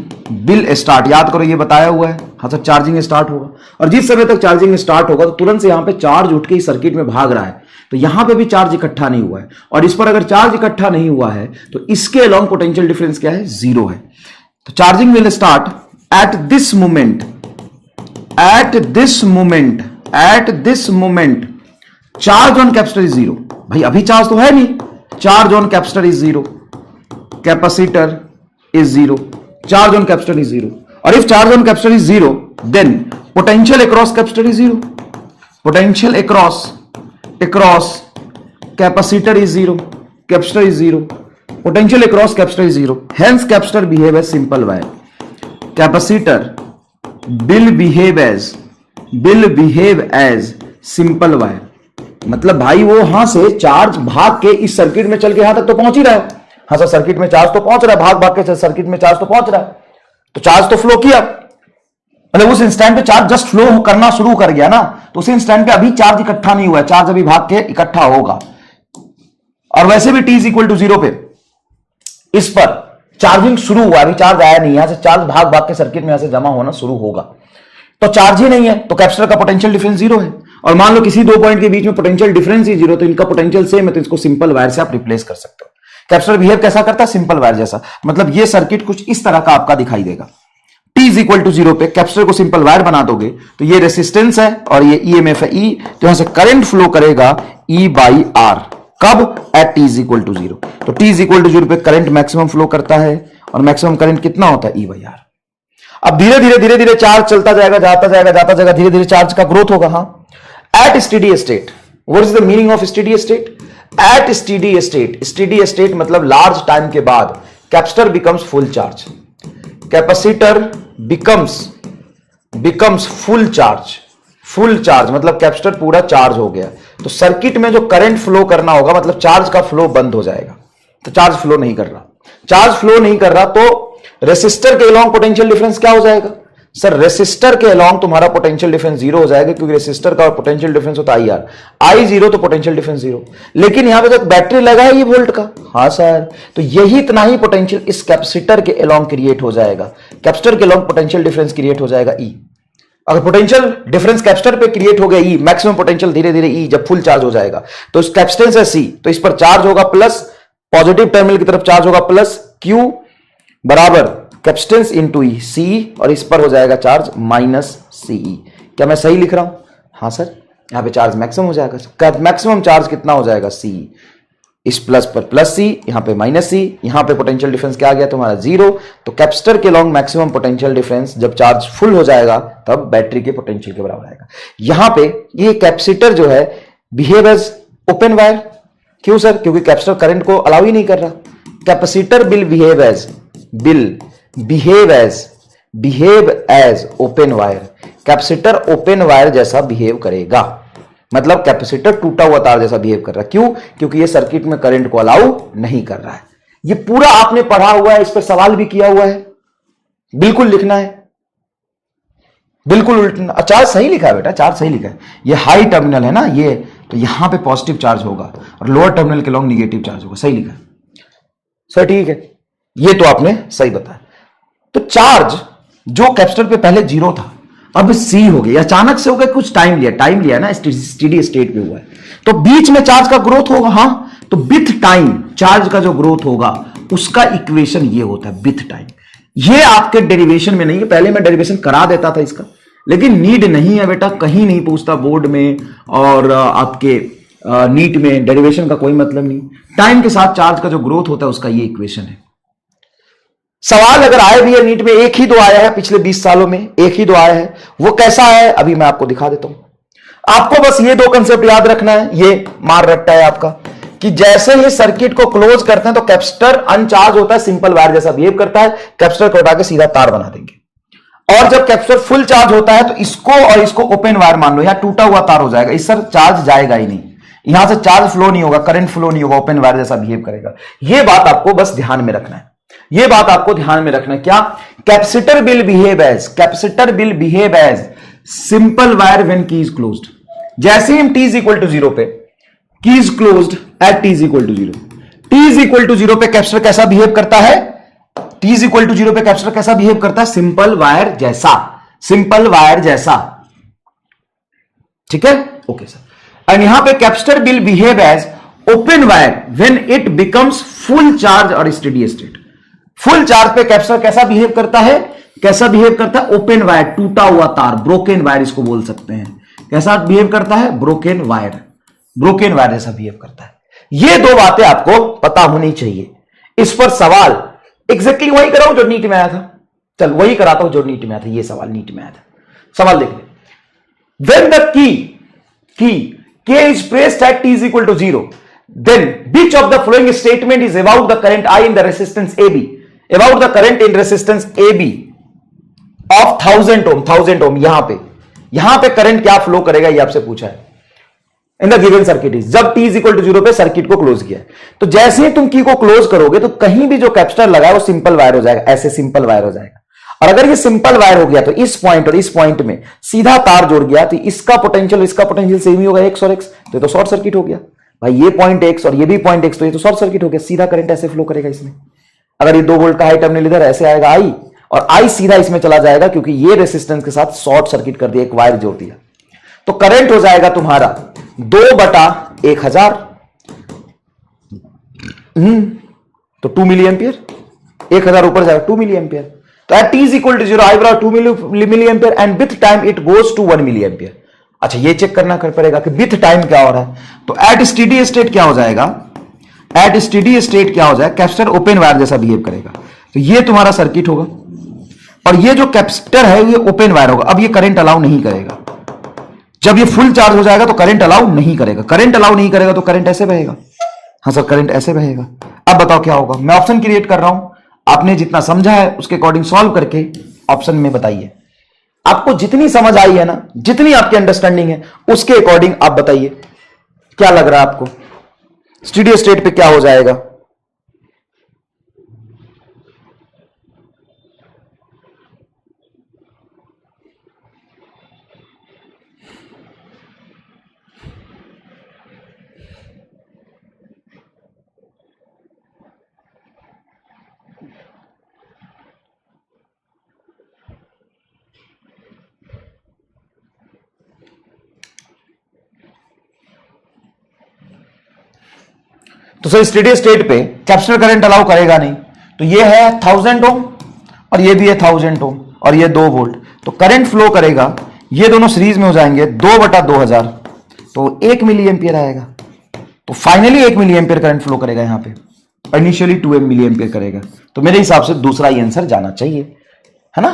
A: will start, याद करो ये बताया हुआ है। हाँ सर, चार्जिंग स्टार्ट होगा और जिस समय तक चार्जिंग स्टार्ट होगा तो तुरंत से यहां पे चार्ज उठ के इस सर्किट में भाग रहा है, तो यहां पे भी चार्ज इकट्ठा नहीं हुआ है। और इस पर अगर चार्ज इकट्ठा नहीं हुआ है तो इसके अलॉन्ग पोटेंशियल डिफरेंस क्या है? 0 है। तो charging will start at this moment charge on capacitor is 0। भाई अभी चार्ज तो है नहीं, charge on capacitor is 0, capacitor is 0, charge on capacitor is 0। और if charge on capacitor is 0 then potential across capacitor is 0, potential across capacitor is 0, capacitor is 0, potential across capacitor is 0। Hence capacitor behave as simple wire, capacitor will behave as will behave as simple wire. मतलब भाई वो यहां से charge भाग के इस circuit में चल के यहां तक तो पहुंच ही रहा है। हाँ सर, सर्किट में चार्ज तो पहुंच रहा है, भाग भाग के सर्किट में चार्ज तो पहुंच रहा है, तो चार्ज तो फ्लो किया। मतलब उस इंस्टेंट पे चार्ज जस्ट फ्लो करना शुरू कर गया ना, तो उस इंस्टेंट पे अभी चार्ज इकट्ठा नहीं हुआ है, चार्ज अभी भाग के इकट्ठा होगा। और वैसे भी t इज इक्वल टू 0 पे इस पर चार्जिंग शुरू हुआ, अभी चार्ज आया नहीं, यहां से चार्ज भाग भाग के सर्किट में यहां से जमा होना शुरू होगा, तो चार्ज ही नहीं है, तो कैपेसिटर का पोटेंशियल डिफरेंस 0 है। और मान लो किसी दो पॉइंट के बीच में पोटेंशियल डिफरेंस ही 0, तो इनका पोटेंशियल सेम है, तो इसको सिंपल वायर से आप रिप्लेस कर सकते हो। कैपेसिटर बिहेव कैसा करता है? सिंपल वायर जैसा। मतलब ये सर्किट कुछ इस तरह का आपका दिखाई देगा। t इज इक्वल टू 0 पे कैपेसिटर को सिंपल वायर बना दोगे तो ये रेसिस्टेंस है और ये ईएमएफ है E, तो यहां से करंट फ्लो करेगा E बाई R। कब? At t is equal to 0। तो t इज इक्वल टू 0 पे करंट मैक्सिमम फ्लो करता है और मैक्सिमम करंट कितना होता है? E by R। अब धीरे धीरे चार्ज चलता जाएगा, जाता जाएगा, धीरे धीरे चार्ज का ग्रोथ होगा। हाँ, at steady state, what is the meaning of steady state? At steady state, steady state मतलब लार्ज टाइम के बाद capacitor becomes full charge, capacitor becomes full charge मतलब कैपेसिटर पूरा चार्ज हो गया, तो सर्किट में जो करंट फ्लो करना होगा मतलब चार्ज का फ्लो बंद हो जाएगा, तो चार्ज फ्लो नहीं कर रहा, तो रेसिस्टर के अलोंग पोटेंशियल डिफरेंस क्या हो जाएगा? सर रेसिस्टर के अलोंग तुम्हारा पोटेंशियल डिफरेंस 0 हो जाएगा, क्योंकि रेसिस्टर का पोटेंशियल डिफरेंस होता है IR, I 0 तो पोटेंशियल डिफरेंस 0। लेकिन यहां पे तो बैटरी लगा है ये वोल्ट का। हाँ सर, तो यही इतना ही पोटेंशियल इस कैपेसिटर के अलोंग क्रिएट हो जाएगा, कैपेसिटर के अलोंग पोटेंशियल डिफरेंस क्रिएट हो जाएगा E। अगर पोटेंशियल डिफरेंस कैपेसिटर पे क्रिएट हो गया E, मैक्सिमम पोटेंशियल धीरे धीरे E जब फुल चार्ज हो जाएगा, तो इस कैपेसिटेंस है C, तो इस पर चार्ज होगा प्लस, पॉजिटिव टर्मिनल की तरफ चार्ज होगा प्लस, Q बराबर कैपेसिटेंस इंटू ई सी, और इस पर हो जाएगा चार्ज माइनस सीई। क्या मैं सही लिख रहा हूं? हाँ सर, यहां पे चार्ज मैक्सिमम हो जाएगा, मैक्सिमम चार्ज कितना हो जाएगा? सी, इस प्लस पर प्लस सी, यहां पे माइनस सी, यहां पे पोटेंशियल डिफरेंस क्या आ गया तुम्हारा? 0। तो कैपेसिटर के लॉन्ग मैक्सिमम पोटेंशियल डिफरेंस जब चार्ज फुल हो जाएगा तब बैटरी के पोटेंशियल के बराबर आएगा। यहां पे ये कैपेसिटर जो है बिहेव एज ओपन वायर। क्यों सर? क्योंकि कैपेसिटर करंट को अलाउ ही नहीं कर रहा। Capacitor will behave as open wire, capacitor open wire जैसा बिहेव करेगा, मतलब कैपेसिटर टूटा हुआ तार जैसा बिहेव कर रहा है। क्यों? क्योंकि ये सर्किट में करंट को अलाउ नहीं कर रहा है। ये पूरा आपने पढ़ा हुआ है, इस पर सवाल भी किया हुआ है, बिल्कुल लिखना है, बिल्कुल उल्टा। चार्ज सही लिखा है बेटा, चार्ज सही लिखा है। ये हाई टर्मिनल है ना ये, तो यहां पे पॉजिटिव चार्ज होगा और लोअर टर्मिनल के लॉन्ग निगेटिव चार्ज होगा। सही लिखा है सर, ठीक है, ये तो आपने सही बताया। तो चार्ज जो कैपेसिटर पे पहले 0 था अब C हो गया, अचानक से हो गया, कुछ टाइम लिया ना, स्टेडी स्टेट पे हुआ है, तो बीच में चार्ज का ग्रोथ होगा। हाँ, तो विथ टाइम चार्ज का जो ग्रोथ होगा उसका इक्वेशन ये होता है विथ टाइम। ये आपके डेरिवेशन में नहीं है, पहले मैं डेरिवेशन करा देता था इसका, लेकिन नीड नहीं है बेटा, कहीं नहीं पूछता बोर्ड में और आपके नीट में डेरिवेशन का कोई मतलब नहीं। टाइम के साथ चार्ज का जो ग्रोथ होता है उसका ये इक्वेशन है। सवाल अगर आए भी है नीट में, एक ही दो आया है पिछले 20 सालों में, एक ही दो आया है, वो कैसा है अभी मैं आपको दिखा देता हूं। आपको बस ये दो कंसेप्ट याद रखना है, ये मार रट्टा है आपका, कि जैसे ही सर्किट को क्लोज करते हैं तो कैपेसिटर अनचार्ज होता है, सिंपल वायर जैसा बिहेव करता है, कैपेसिटर को हटा के सीधा तार बना देंगे। और जब कैपेसिटर फुल चार्ज होता है तो इसको और इसको ओपन वायर मान लो, यहां टूटा हुआ तार हो जाएगा, इस पर चार्ज जाएगा ही नहीं, यहां से चार्ज फ्लो नहीं होगा, करंट फ्लो नहीं होगा, ओपन वायर जैसा बिहेव करेगा। यह बात आपको बस ध्यान में रखना है, यह बात आपको ध्यान में रखना है। क्या? Capacitor will behave as simple wire when key is closed. जैसे ही हम t इज इक्वल टू 0 पे, key is closed at t is equal to 0, t is equal to 0 पे कैपेसिटर कैसा बिहेव करता है? t इज इक्वल टू 0 पे capacitor कैसा बिहेव करता है? सिंपल वायर जैसा। ठीक है, ओके सर। और यहां पे capacitor will behave as open wire when it becomes full charge और स्टेडी स्टेट। फुल चार्ज पे कैपेसिटर कैसा बिहेव करता है? ओपन वायर, टूटा हुआ तार, ब्रोकन वायर इसको बोल सकते हैं। कैसा बिहेव करता है? ब्रोकन वायर जैसा बिहेव करता है। ये दो बातें आपको पता होनी चाहिए। इस पर सवाल एग्जैक्टली वही कराऊं जो नीट में आया था, चल वही कराता हूं जो नीट में आया था। ये सवाल नीट में आया था, सवाल देख ले। When the key K is pressed at t is equal to 0, then which of the following statement is about the current I in the resistance AB? About the current in resistance AB of 1000 ohm, यहां पे यहां पे current क्या flow करेगा ये आपसे पूछा है। In the given circuit is, जब t इज इक्वल टू 0 पे सर्किट को क्लोज किया है, तो जैसे ही तुम की को क्लोज करोगे तो कहीं भी जो कैपेसिटर लगा है वो सिंपल वायर हो जाएगा, ऐसे सिंपल वायर हो जाएगा। और अगर ये सिंपल वायर हो गया तो इस पॉइंट और इस पॉइंट में सीधा तार जुड़ गया तो इसका पोटेंशियल सेम ही होगा, एक्स और एक्स, तो ये तो शॉर्ट सर्किट हो गया भाई। ये पॉइंट एक्स और ये भी पॉइंट एक्स, तो ये तो शॉर्ट सर्किट हो गया, सीधा करंट ऐसे फ्लो करेगा इसमें। अगर ये 2 वोल्ट का हाई टर्मिनल इधर ऐसे आएगा आई, और आई सीधा इसमें चला जाएगा क्योंकि ये रेसिस्टेंस के साथ शॉर्ट सर्किट कर दिया, एक वायर जोड़ दिया। तो करंट हो जाएगा तुम्हारा 2/1000, तो 2 मिली एम्पियर, 1000 ऊपर जाएगा 2 मिली एम्पियर। तो at t is equal to 0 I बराबर 2 milli ampere and with time it goes to 1 milli ampere. अच्छा ये चेक करना कर पड़ेगा कि विथ टाइम क्या हो रहा है। तो एट स्टेडी स्टेट क्या हो जाएगा, एट स्टेडी स्टेट क्या हो जाएगा, कैपेसिटर ओपन वायर जैसा बिहेव करेगा। तो ये तुम्हारा सर्किट होगा और ये जो कैपेसिटर है ये ओपन वायर होगा। अब ये करंट अलाउ नहीं करेगा, जब ये फुल चार्ज हो जाएगा तो करंट अलाउ नहीं करेगा, करंट अलाउ नहीं करेगा तो करंट ऐसे बहेगा। हाँ सर करंट ऐसे बहेगा। अब बताओ क्या होगा, मैं ऑप्शन क्रिएट कर रहा हूं, आपने जितना समझा है उसके अकॉर्डिंग सॉल्व करके ऑप्शन में बताइए। आपको जितनी समझ आई है ना, जितनी आपकी अंडरस्टैंडिंग है उसके अकॉर्डिंग आप बताइए क्या लग रहा है आपको, स्टेडी स्टेट पे क्या हो जाएगा। तो सर स्टेडी स्टेट पे कैपेसिटर करंट अलाउ करेगा नहीं, तो ये है 1000 ओम और ये भी है 1000 ओम और ये 2 वोल्ट, तो करंट फ्लो करेगा, ये दोनों सीरीज में हो जाएंगे 2/2000, तो 1 मिली एम्पियर आएगा। तो finally 1 milli ampere current flow करेगा यहां पे, इनिशियली 2 मिली एम्पियर करेगा। तो मेरे हिसाब से दूसरा ही आंसर जाना चाहिए, है ना।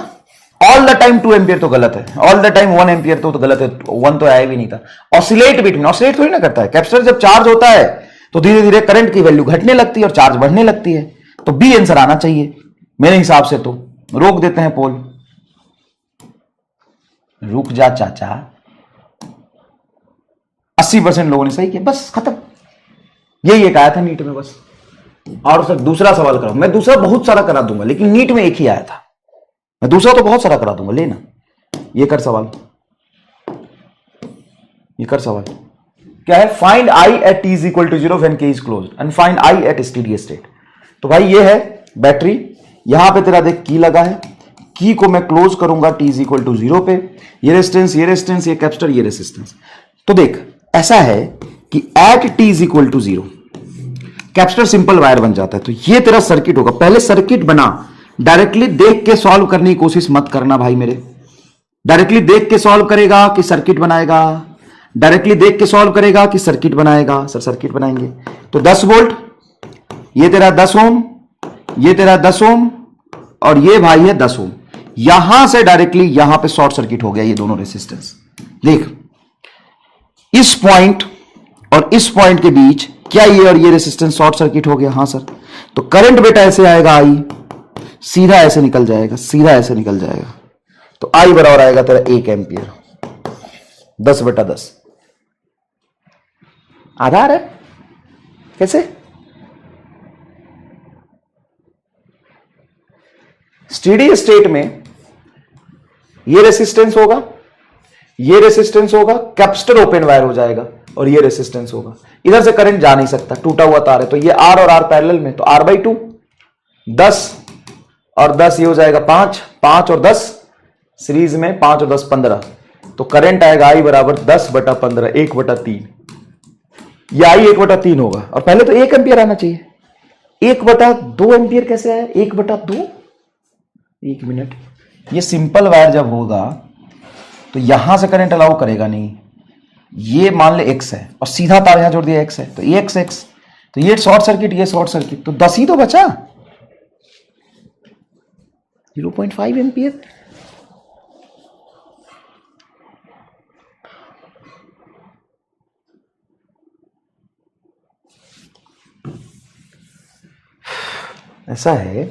A: ऑल द टाइम 2 एम्पियर तो गलत है, ऑल द टाइम 1 एम्पियर तो गलत है, 1 तो आया भी नहीं था। ऑसिलेट बिटवीन, ऑसिलेट थोड़ी ना करता है, कैपेसिटर जब चार्ज होता है तो धीरे धीरे करंट की वैल्यू घटने लगती है और चार्ज बढ़ने लगती है। तो बी आंसर आना चाहिए मेरे हिसाब से। तो रोक देते हैं पोल, रुक जा चाचा। 80% लोगों ने सही किया, बस खत्म। यही एक आया था नीट में बस। और सर दूसरा सवाल कराऊं, मैं दूसरा बहुत सारा करा दूंगा लेकिन नीट में एक ही आया था, मैं दूसरा तो बहुत सारा करा दूंगा। लेना ये कर सवाल, ये कर सवाल क्या है, find I at t is equal to 0 when k is closed and find I at steady state. तो भाई ये है बैटरी, यहां पे तेरा देख की लगा है, की को मैं क्लोज करूंगा t इज इक्वल टू 0 पे, ये रेजिस्टेंस ये रेजिस्टेंस ये कैपेसिटर ये रेजिस्टेंस। तो देख ऐसा है कि at t is equal to 0 capacitor simple wire बन जाता है। तो ये तेरा सर्किट होगा, पहले सर्किट बना, डायरेक्टली देख के सॉल्व करने की कोशिश मत करना भाई मेरे। डायरेक्टली देख के सॉल्व करेगा कि सर्किट बनाएगा, डायरेक्टली देख के सॉल्व करेगा कि सर्किट बनाएगा। सर सर्किट बनाएंगे तो 10 वोल्ट, ये तेरा 10 ओम, ये तेरा 10 ओम और ये भाई है 10 ओम। यहां से डायरेक्टली यहां पे शॉर्ट सर्किट हो गया ये दोनों रेसिस्टेंस। देख इस पॉइंट और इस पॉइंट के बीच क्या ये और ये रेसिस्टेंस शॉर्ट सर्किट हो गया। हां सर, तो करंट बेटा ऐसे आएगा, आई सीधा ऐसे निकल जाएगा, सीधा ऐसे निकल जाएगा। तो आई बराबर आएगा तेरा 1 एम्पियर, 10/10। आधार है कैसे, स्टेडी स्टेट में ये रेसिस्टेंस होगा, ये रेसिस्टेंस होगा, कैपेसिटर ओपन वायर हो जाएगा और ये रेसिस्टेंस होगा। इधर से करंट जा नहीं सकता, टूटा हुआ तार है। तो ये आर और आर पैरेलल में, तो R/2 10 और 10 ये हो जाएगा 5, 5 और 10 सीरीज में, 5 और 10 15। तो करंट आएगा आई बराबर 10/15, 1/3। ये आई 1/3 होगा और पहले तो 1 एम्पियर आना चाहिए। 1/2 एम्पियर कैसे आया, 1/2? 1 मिनट, ये सिंपल वायर जब होगा तो यहां से करंट अलाउ करेगा नहीं। ये मान ले x है और सीधा तार यहां जोड़ दिया x है, तो x तो ये शॉर्ट सर्किट, ये शॉर्ट सर्किट, तो 10 ही तो बचा, 0.5 एम्पियर। ऐसा है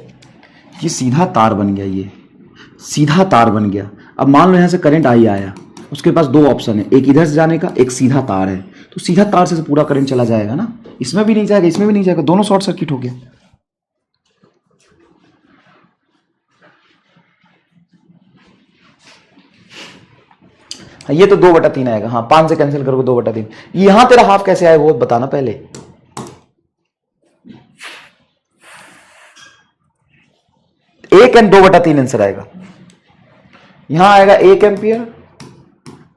A: कि सीधा तार बन गया, ये सीधा तार बन गया। अब मान लो यहां से करंट आई आया उसके पास दो ऑप्शन है, एक इधर से जाने का, एक सीधा तार है, तो सीधा तार से पूरा करंट चला जाएगा ना, इसमें भी नहीं जाएगा, इसमें भी नहीं जाएगा, दोनों शॉर्ट सर्किट हो गया। ये तो 2/3 आएगा, हाँ 5 से कैंसिल करोगे 2/3। यहां तेरा हाफ कैसे आएगा वो बताना पहले। एक एंड 2/3 आंसर आएगा। यहां आएगा 1 एम्पियर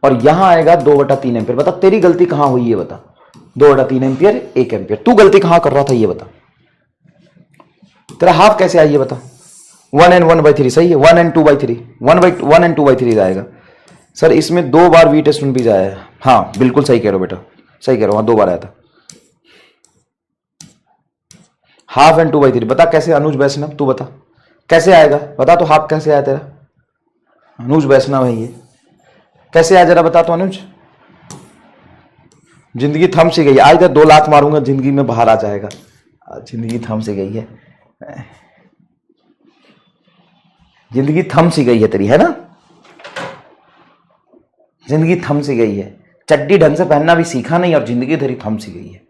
A: और यहां आएगा 2/3 एम्पियर। बता तेरी गलती कहां हुई है, बता। 2/3 एम्पियर 1 एम्पियर, तू गलती कहां कर रहा था ये बता। तेरा हाफ कैसे आई ये बता। 1 एंड 1/3 सही है, 1 एंड 2/3, 1 एंड 2/3 आएगा। सर इसमें 2 बार वी टेस्ट भी जाया है। हाँ बिल्कुल सही कह रहे हो बेटा, सही कह रहे हो, हाँ 2 बार आया था। हाफ एंड 2/3 बता कैसे अनुज वैष्णव, तू बता कैसे आएगा, बता तो हाफ कैसे आया तेरा। अनुज वैष्णव है ये, कैसे आया जरा बता तो अनुज। जिंदगी थम सी गई, आज 2 लाख मारूंगा जिंदगी में बाहर आ जाएगा। जिंदगी थम सी गई है, जिंदगी थम सी गई है तेरी, है ना। जिंदगी थम सी गई है, चड्डी ढंग से पहनना भी सीखा नहीं और जिंदगी तेरी थम सी गई है।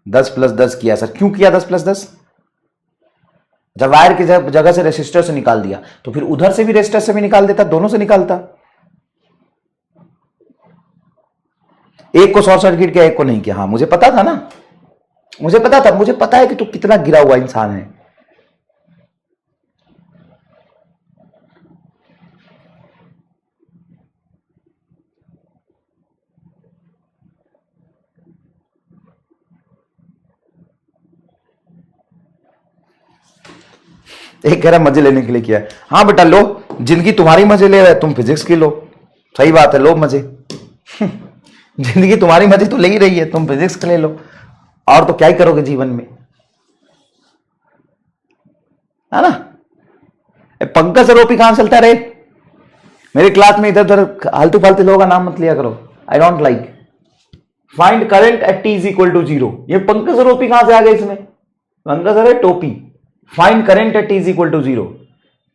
A: 10 + 10 किया सर, क्यों किया 10 + 10। जब वायर की जगह से रेसिस्टर से निकाल दिया तो फिर उधर से भी रेसिस्टर से भी निकाल देता, दोनों से निकालता। एक को शॉर्ट सर्किट किया, एक को नहीं किया। हाँ मुझे पता था ना, मुझे पता था, मुझे पता है कि तू कितना गिरा हुआ इंसान है। एक कह रहा मजे लेने के लिए किया है। हाँ बेटा लो, जिंदगी तुम्हारी मजे ले रहा है, तुम फिजिक्स की लो, सही बात है, लो मजे। जिंदगी तुम्हारी मजे तो ले ही रही है, तुम फिजिक्स के ले लो, और तो क्या ही करोगे जीवन में, है ना। पंकज आरोपी कहां चलता रहे मेरी क्लास में, इधर उधर आलतू फालतू लोगों का नाम मत लिया करो, I don't like. Find current at t = 0, ये पंकज आरोपी कहां से आ गए इसमें। पंकज अरे टोपी। Find current at t = 0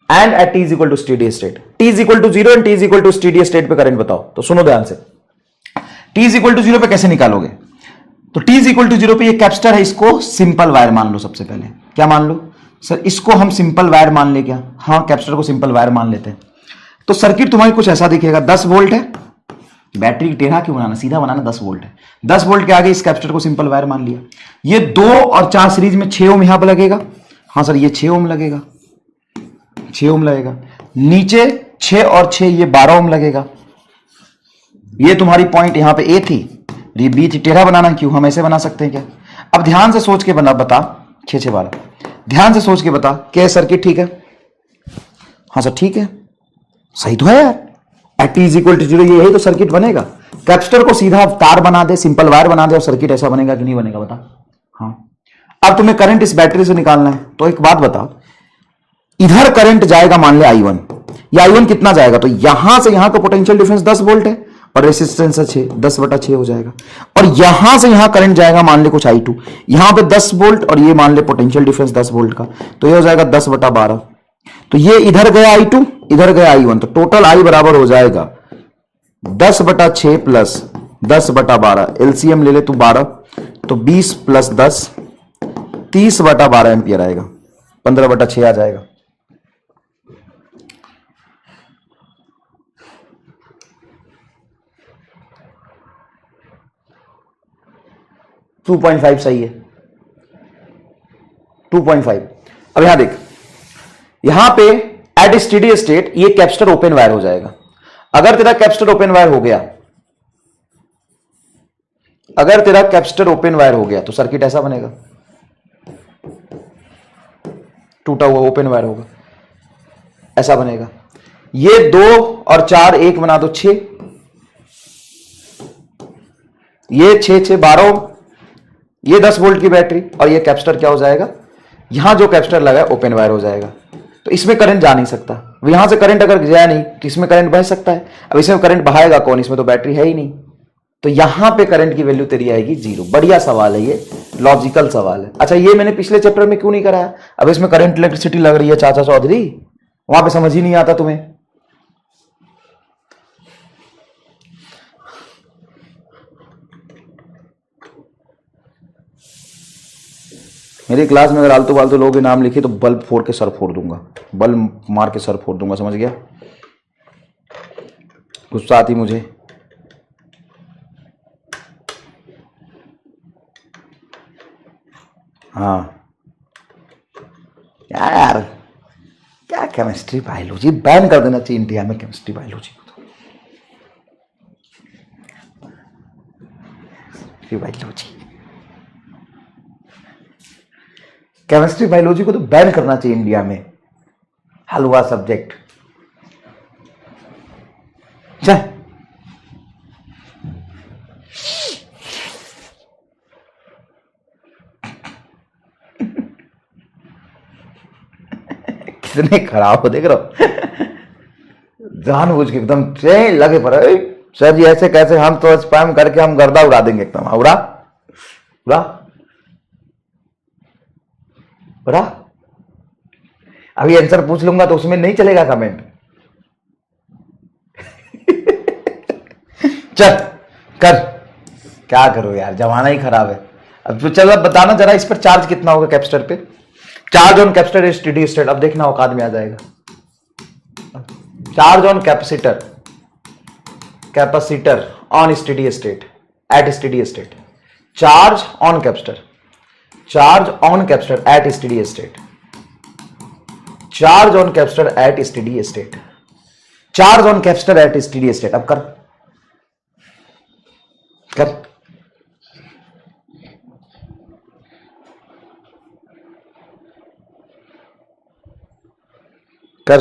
A: and at t = steady state. t = 0 and t = steady state पे करंट बताओ। तो सुनो ध्यान से, t = 0 पे कैसे निकालोगे। तो t = 0 पे ये कैपेसिटर है, इसको सिंपल वायर मान लो। सबसे पहले क्या मान लो सर, इसको हम सिंपल वायर मान ले क्या। हाँ कैपेसिटर को सिंपल वायर मान लेते हैं। तो सर्किट तुम्हारी कुछ ऐसा दिखेगा, 10 वोल्ट है, बैटरी टेढ़ा क्यों बनाना, सीधा बनाना, 10 वोल्ट है। 10 वोल्ट के आगे इस कैपेसिटर को सिंपल वायर मान लिया। ये 2 और 4 सीरीज में 6 ओम यहां पर लगेगा। हाँ सर ये 6 ओम लगेगा, 6 ओम लगेगा। नीचे 6 और 6 ये 12 ओम लगेगा। ये तुम्हारी पॉइंट यहां पे ए थी, ये बी थी। टेढ़ा बनाना क्यों, हम ऐसे बना सकते हैं क्या। अब ध्यान से सोच के बता 6 6 12, ध्यान से सोच के बता क्या सर्किट ठीक है। हाँ सर ठीक है, सही तो है यार। एट t = 0 यही तो सर्किट बनेगा। कैपेसिटर को सीधा तार बना दे, सिंपल वायर बना दे और सर्किट ऐसा बनेगा कि नहीं बनेगा बता। हाँ अब तुम्हें करंट इस बैटरी से निकालना है, तो एक बात बता, इधर करंट जाएगा मान ले I1, या I1 कितना जाएगा, तो यहां से यहां का पोटेंशियल डिफरेंस 10 वोल्ट है और रेसिस्टेंस है 6, 10/6 हो जाएगा। और यहां से यहां करंट जाएगा मान ले कुछ I2, यहां पे 10 वोल्ट और ये मान ले पोटेंशियल डिफरेंस 10 वोल्ट का, तो ये हो जाएगा 10/12। तो ये इधर गया I2, इधर गया I1, तो टोटल I बराबर हो जाएगा 10/6 प्लस 10/12। एलसीएम ले ले तू 12, तो 20 + 10 30/12 एम्पियर आएगा, 15/6 आ जाएगा। टू 2.5 सही है, 2.5। अब यहां देख, यहां पे एट स्टेडी स्टेट ये कैपेसिटर ओपन वायर हो जाएगा। अगर तेरा कैपेसिटर ओपन वायर हो गया, अगर तेरा कैपेसिटर ओपन वायर हो गया तो सर्किट ऐसा बनेगा, टूटा हुआ ओपन वायर होगा, ऐसा बनेगा। ये 2 और 4 1 बना दो 6, ये 6 6 12, ये 10 वोल्ट की बैटरी और ये कैपेसिटर क्या हो जाएगा, यहां जो कैपेसिटर लगा है ओपन वायर हो जाएगा। तो इसमें करंट जा नहीं सकता। अब यहां से करंट अगर जाए नहीं तो इसमें करंट बह सकता है। अब इसमें करंट बहाएगा कौन, इसमें तो बैटरी है ही नहीं, तो यहां पे करंट की वैल्यू तेरी आएगी 0। बढ़िया सवाल है ये, लॉजिकल सवाल है। अच्छा ये मैंने पिछले चैप्टर में क्यों नहीं कराया, अब इसमें करंट इलेक्ट्रिसिटी लग रही है चाचा चौधरी, वहां पे समझ ही नहीं आता तुम्हें। मेरी क्लास में अगर आलतू फालतू लोग नाम लिखे तो बल्ब फोड़ के सर फोड़ दूंगा, बल्ब मार के सर फोड़ दूंगा, समझ गया? गुस्सा आती मुझे। हाँ क्या यार, क्या केमिस्ट्री बायोलॉजी बैन कर देना चाहिए इंडिया में, केमिस्ट्री बायोलॉजी को तो। केमिस्ट्री बायोलॉजी को तो बैन करना चाहिए इंडिया में, हलवा सब्जेक्ट। चल कितने खराब हो, देख रहे हो, जानबूझ के एकदम ट्रेन लगे पर सर जी ऐसे कैसे, हम तो स्पैम करके हम गर्दा उड़ा देंगे एकदम। उड़ा उड़ा उड़ा, अभी आंसर पूछ लूंगा तो उसमें नहीं चलेगा कमेंट। चल कर, क्या करो यार, जमाना ही खराब है। अब तो चल, अब बताना जरा इस पर चार्ज कितना होगा कैपेसिटर पे। Charge on capacitor is steady state, अब देखना औकात में आ जाएगा। Charge on capacitor, capacitor on steady state, at steady state, charge on capacitor, charge on capacitor at steady state, charge on capacitor at steady state, charge on capacitor at steady state. अब कर कर, कर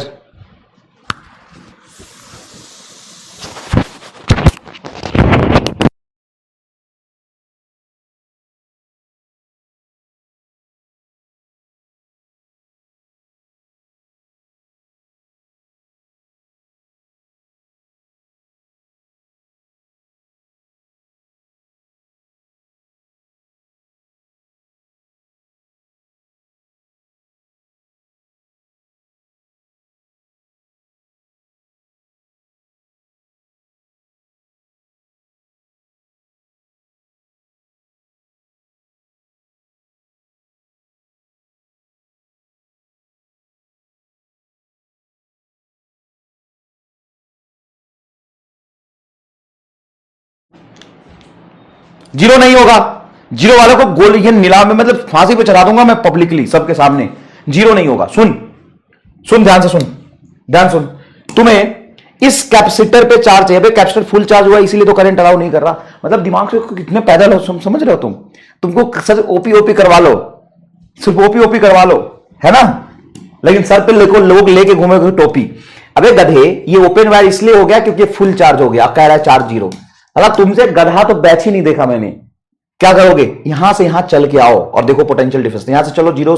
A: zero नहीं होगा, zero वालों को गोल ये नीलाम में मतलब फांसी पे चढ़ा दूंगा मैं पब्लिकली सबके सामने। जीरो नहीं होगा, सुन सुन ध्यान से, सुन ध्यान सुन। तुम्हें इस कैपेसिटर पे चार्ज चाहिए, कैपेसिटर फुल चार्ज हुआ इसीलिए तो करंट अलाउ नहीं कर रहा। मतलब दिमाग से कितने पैदल हो, समझ रहे हो तुम? तुमको सर ओपी ओपी करवा लो, सिर्फ ओपी ओपी करवा लो, है ना, लेकिन सर पे लोग लेके घूमेगे टोपी। अबे गधे, ये ओपन वायर इसलिए हो गया क्योंकि फुल चार्ज हो गया, कह रहा है चार्ज जीरो। अगर तुमसे गधा तो बैच ही नहीं देखा मैंने। क्या करोगे, यहां से यहां चल के आओ और देखो पोटेंशियल डिफरेंस। यहां से चलो जीरो,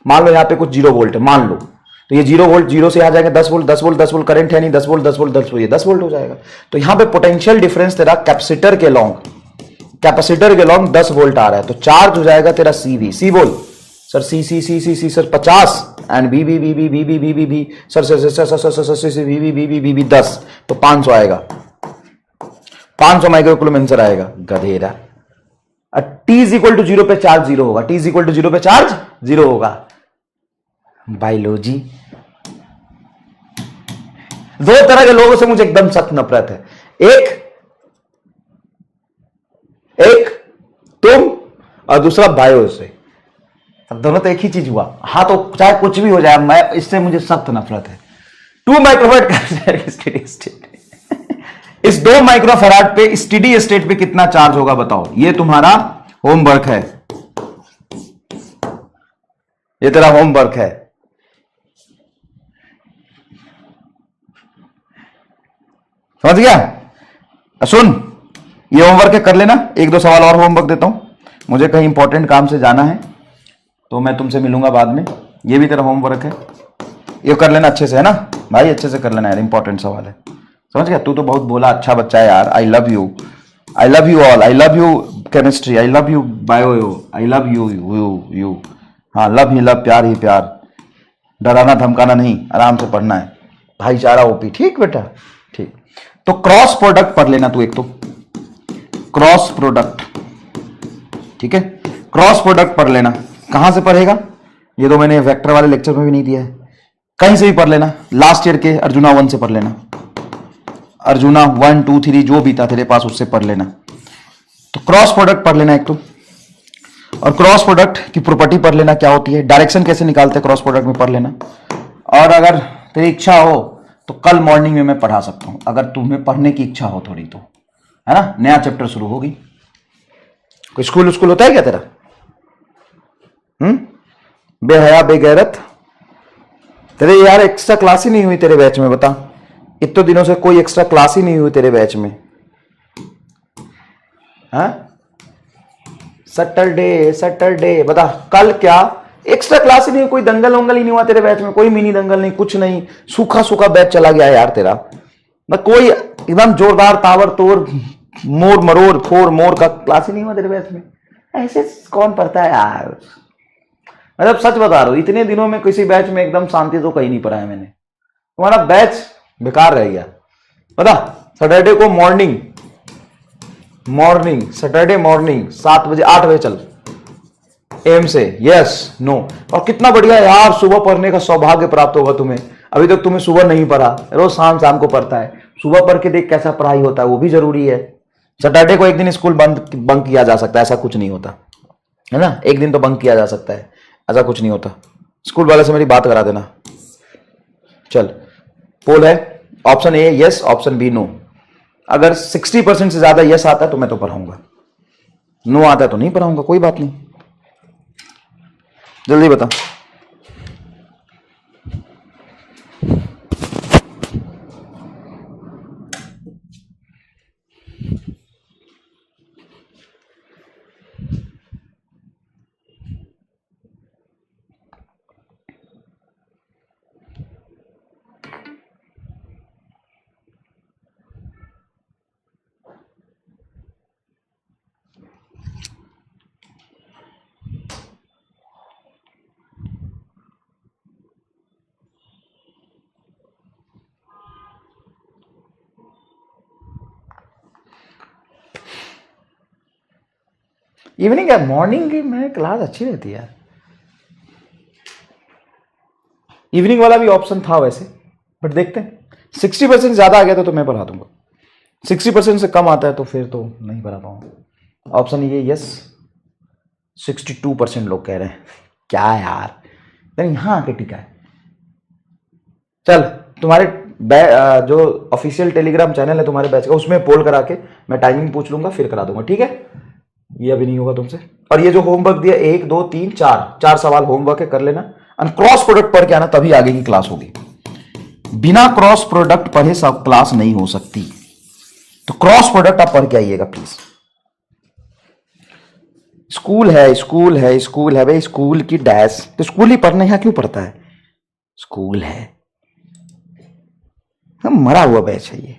A: मान लो यहां पे कुछ जीरो वोल्ट है, मान लो, तो ये जीरो वोल्ट, जीरो से यहां जाएंगे 10 वोल्ट, 10 वोल्ट, 10 वोल्ट, करंट है नहीं, 10 वोल्ट 10 वोल्ट 10 वोल्ट, ये 10 वोल्ट हो जाएगा। तो यहां पे पोटेंशियल डिफरेंस तेरा कैपेसिटर के लॉन्ग, कैपेसिटर के लॉन्ग 10 वोल्ट आ रहा है, तो चार्ज हो जाएगा तेरा CV। सी बोल sir, C C C C C sir 50, and B B B B B B B B B sir sir sir sir sir sir sir B B B B B B 10, तो 500 आएगा, 500 micro coulomb answer आएगा गधेरा। T is equal to zero पे charge zero होगा, T is equal to zero पे charge zero होगा। Biology, दो तरह के लोगों से मुझे एकदम सख्त नफरत है, एक तुम और दूसरा बायो से। अब दोनों तो एक ही चीज हुआ। हाँ तो चाहे कुछ भी हो जाए, मैं इससे मुझे सख्त नफरत है। 2 माइक्रोफैराड स्टेडी स्टेट, इस 2 माइक्रोफैराड पे स्टेडी स्टेट पे कितना चार्ज होगा बताओ। ये तुम्हारा होमवर्क है, ये तेरा होमवर्क है। समझ गया? सुन, ये होमवर्क है, कर लेना। 1-2 सवाल और होमवर्क देता हूं, मुझे कहीं इंपॉर्टेंट काम से जाना है, तो मैं तुमसे मिलूंगा बाद में। ये भी तेरा होमवर्क है, ये कर लेना अच्छे से, है ना भाई, अच्छे से कर लेना यार, इंपॉर्टेंट सवाल है। समझ गया? तू तो बहुत बोला, अच्छा बच्चा है यार। I love you, I love you all, I love you chemistry, I love you bio, I love you you. हाँ, लव ही लव, प्यार ही प्यार, डराना धमकाना नहीं, आराम से पढ़ना है, भाईचारा ओपी। ठीक बेटा, ठीक। तो क्रॉस प्रोडक्ट पढ़ लेना तू, एक तो क्रॉस प्रोडक्ट, ठीक है, क्रॉस प्रोडक्ट पढ़ लेना। कहां से पढ़ेगा? ये तो मैंने वेक्टर वाले लेक्चर में भी नहीं दिया है, कहीं से भी पढ़ लेना। लास्ट ईयर के अर्जुना 1 से पढ़ लेना, अर्जुना 1 2 3 जो भी था तेरे पास उससे पढ़ लेना। तो क्रॉस प्रोडक्ट पढ़ लेना एक तो, और क्रॉस प्रोडक्ट की प्रॉपर्टी पढ़ लेना क्या होती है, डायरेक्शन कैसे निकालते हैं क्रॉस प्रोडक्ट में पढ़ लेना। और अगर तेरी इच्छा हो तो कल मॉर्निंग में मैं पढ़ा सकता हूं, अगर तुम्हें पढ़ने की इच्छा हो थोड़ी तो, है ना। नया चैप्टर शुरू होगी। कोई स्कूल होता है क्या तेरा? बेहया बेगैरत, तेरे यार एक्स्ट्रा क्लास ही नहीं हुई तेरे बैच में, बता। इतने दिनों से कोई एक्स्ट्रा क्लास ही नहीं हुई तेरे बैच में। हाँ, सैटरडे बता, कल क्या एक्स्ट्रा क्लास ही नहीं, कोई दंगल वंगल ही नहीं हुआ तेरे बैच में, कोई मिनी दंगल नहीं, कुछ नहीं, सूखा बैच चला गया यार तेरा। ना कोई एकदम जोरदार तावर तोड़ मोर मरोड़ फोर मोर का क्लास ही नहीं हुआ तेरे बैच में। ऐसे कौन पढ़ता है यार, मतलब सच बता रहा हूं, इतने दिनों में किसी बैच में एकदम शांति तो कहीं नहीं पढ़ा है मैंने। तुम्हारा बैच बेकार रह गया। पता, सैटरडे को मॉर्निंग सैटरडे मॉर्निंग 7 बजे 8 बजे चल एम से, यस नो। और कितना बढ़िया यार, सुबह पढ़ने का सौभाग्य प्राप्त होगा तुम्हें। अभी तक तुम्हें सुबह नहीं पढ़ा, रोज शाम को पढ़ता है। सुबह पढ़ के देख कैसा पढ़ाई होता है, वो भी जरूरी है। सैटरडे को एक दिन स्कूल बंक किया जा सकता है, ऐसा कुछ नहीं होता है ना। एक दिन तो बंक किया जा सकता है, ऐसा कुछ नहीं होता। स्कूल वाले से मेरी बात करा देना। चल, पोल है, option A yes, option B no. अगर 60% से ज्यादा यस आता है तो मैं तो पढ़ाऊंगा, नो आता है तो नहीं पढ़ाऊंगा, कोई बात नहीं। जल्दी बता। इवनिंग है, मॉर्निंग की मैं क्लास अच्छी रहती है यार। इवनिंग वाला भी ऑप्शन था वैसे, बट देखते हैं। 60% ज्यादा आ गया तो मैं पढ़ा दूंगा, 60% से कम आता है तो फिर तो नहीं पढ़ा पाऊंगा। ऑप्शन ये यस, 62% लोग कह रहे हैं। क्या यार, यहां आके टिका है। चल, तुम्हारे जो ऑफिशियल टेलीग्राम चैनल है तुम्हारे बैच का, उसमें पोल करा के मैं टाइमिंग पूछ लूंगा, फिर करा दूंगा, ठीक है। ये अभी नहीं होगा तुमसे। और ये जो होमवर्क दिया 1 2 3 4 सवाल होमवर्क है, कर लेना। और क्रॉस प्रोडक्ट पढ़ के आना, तभी आगे की क्लास होगी। बिना क्रॉस प्रोडक्ट पढ़े सब क्लास नहीं हो सकती, तो क्रॉस प्रोडक्ट आप पढ़ के आइएगा प्लीज। स्कूल है भाई, स्कूल की डैश तो स्कूल ही पढ़ना, यहां क्यों पढ़ता है? स्कूल है, हम मरा हुआ बैच है ये।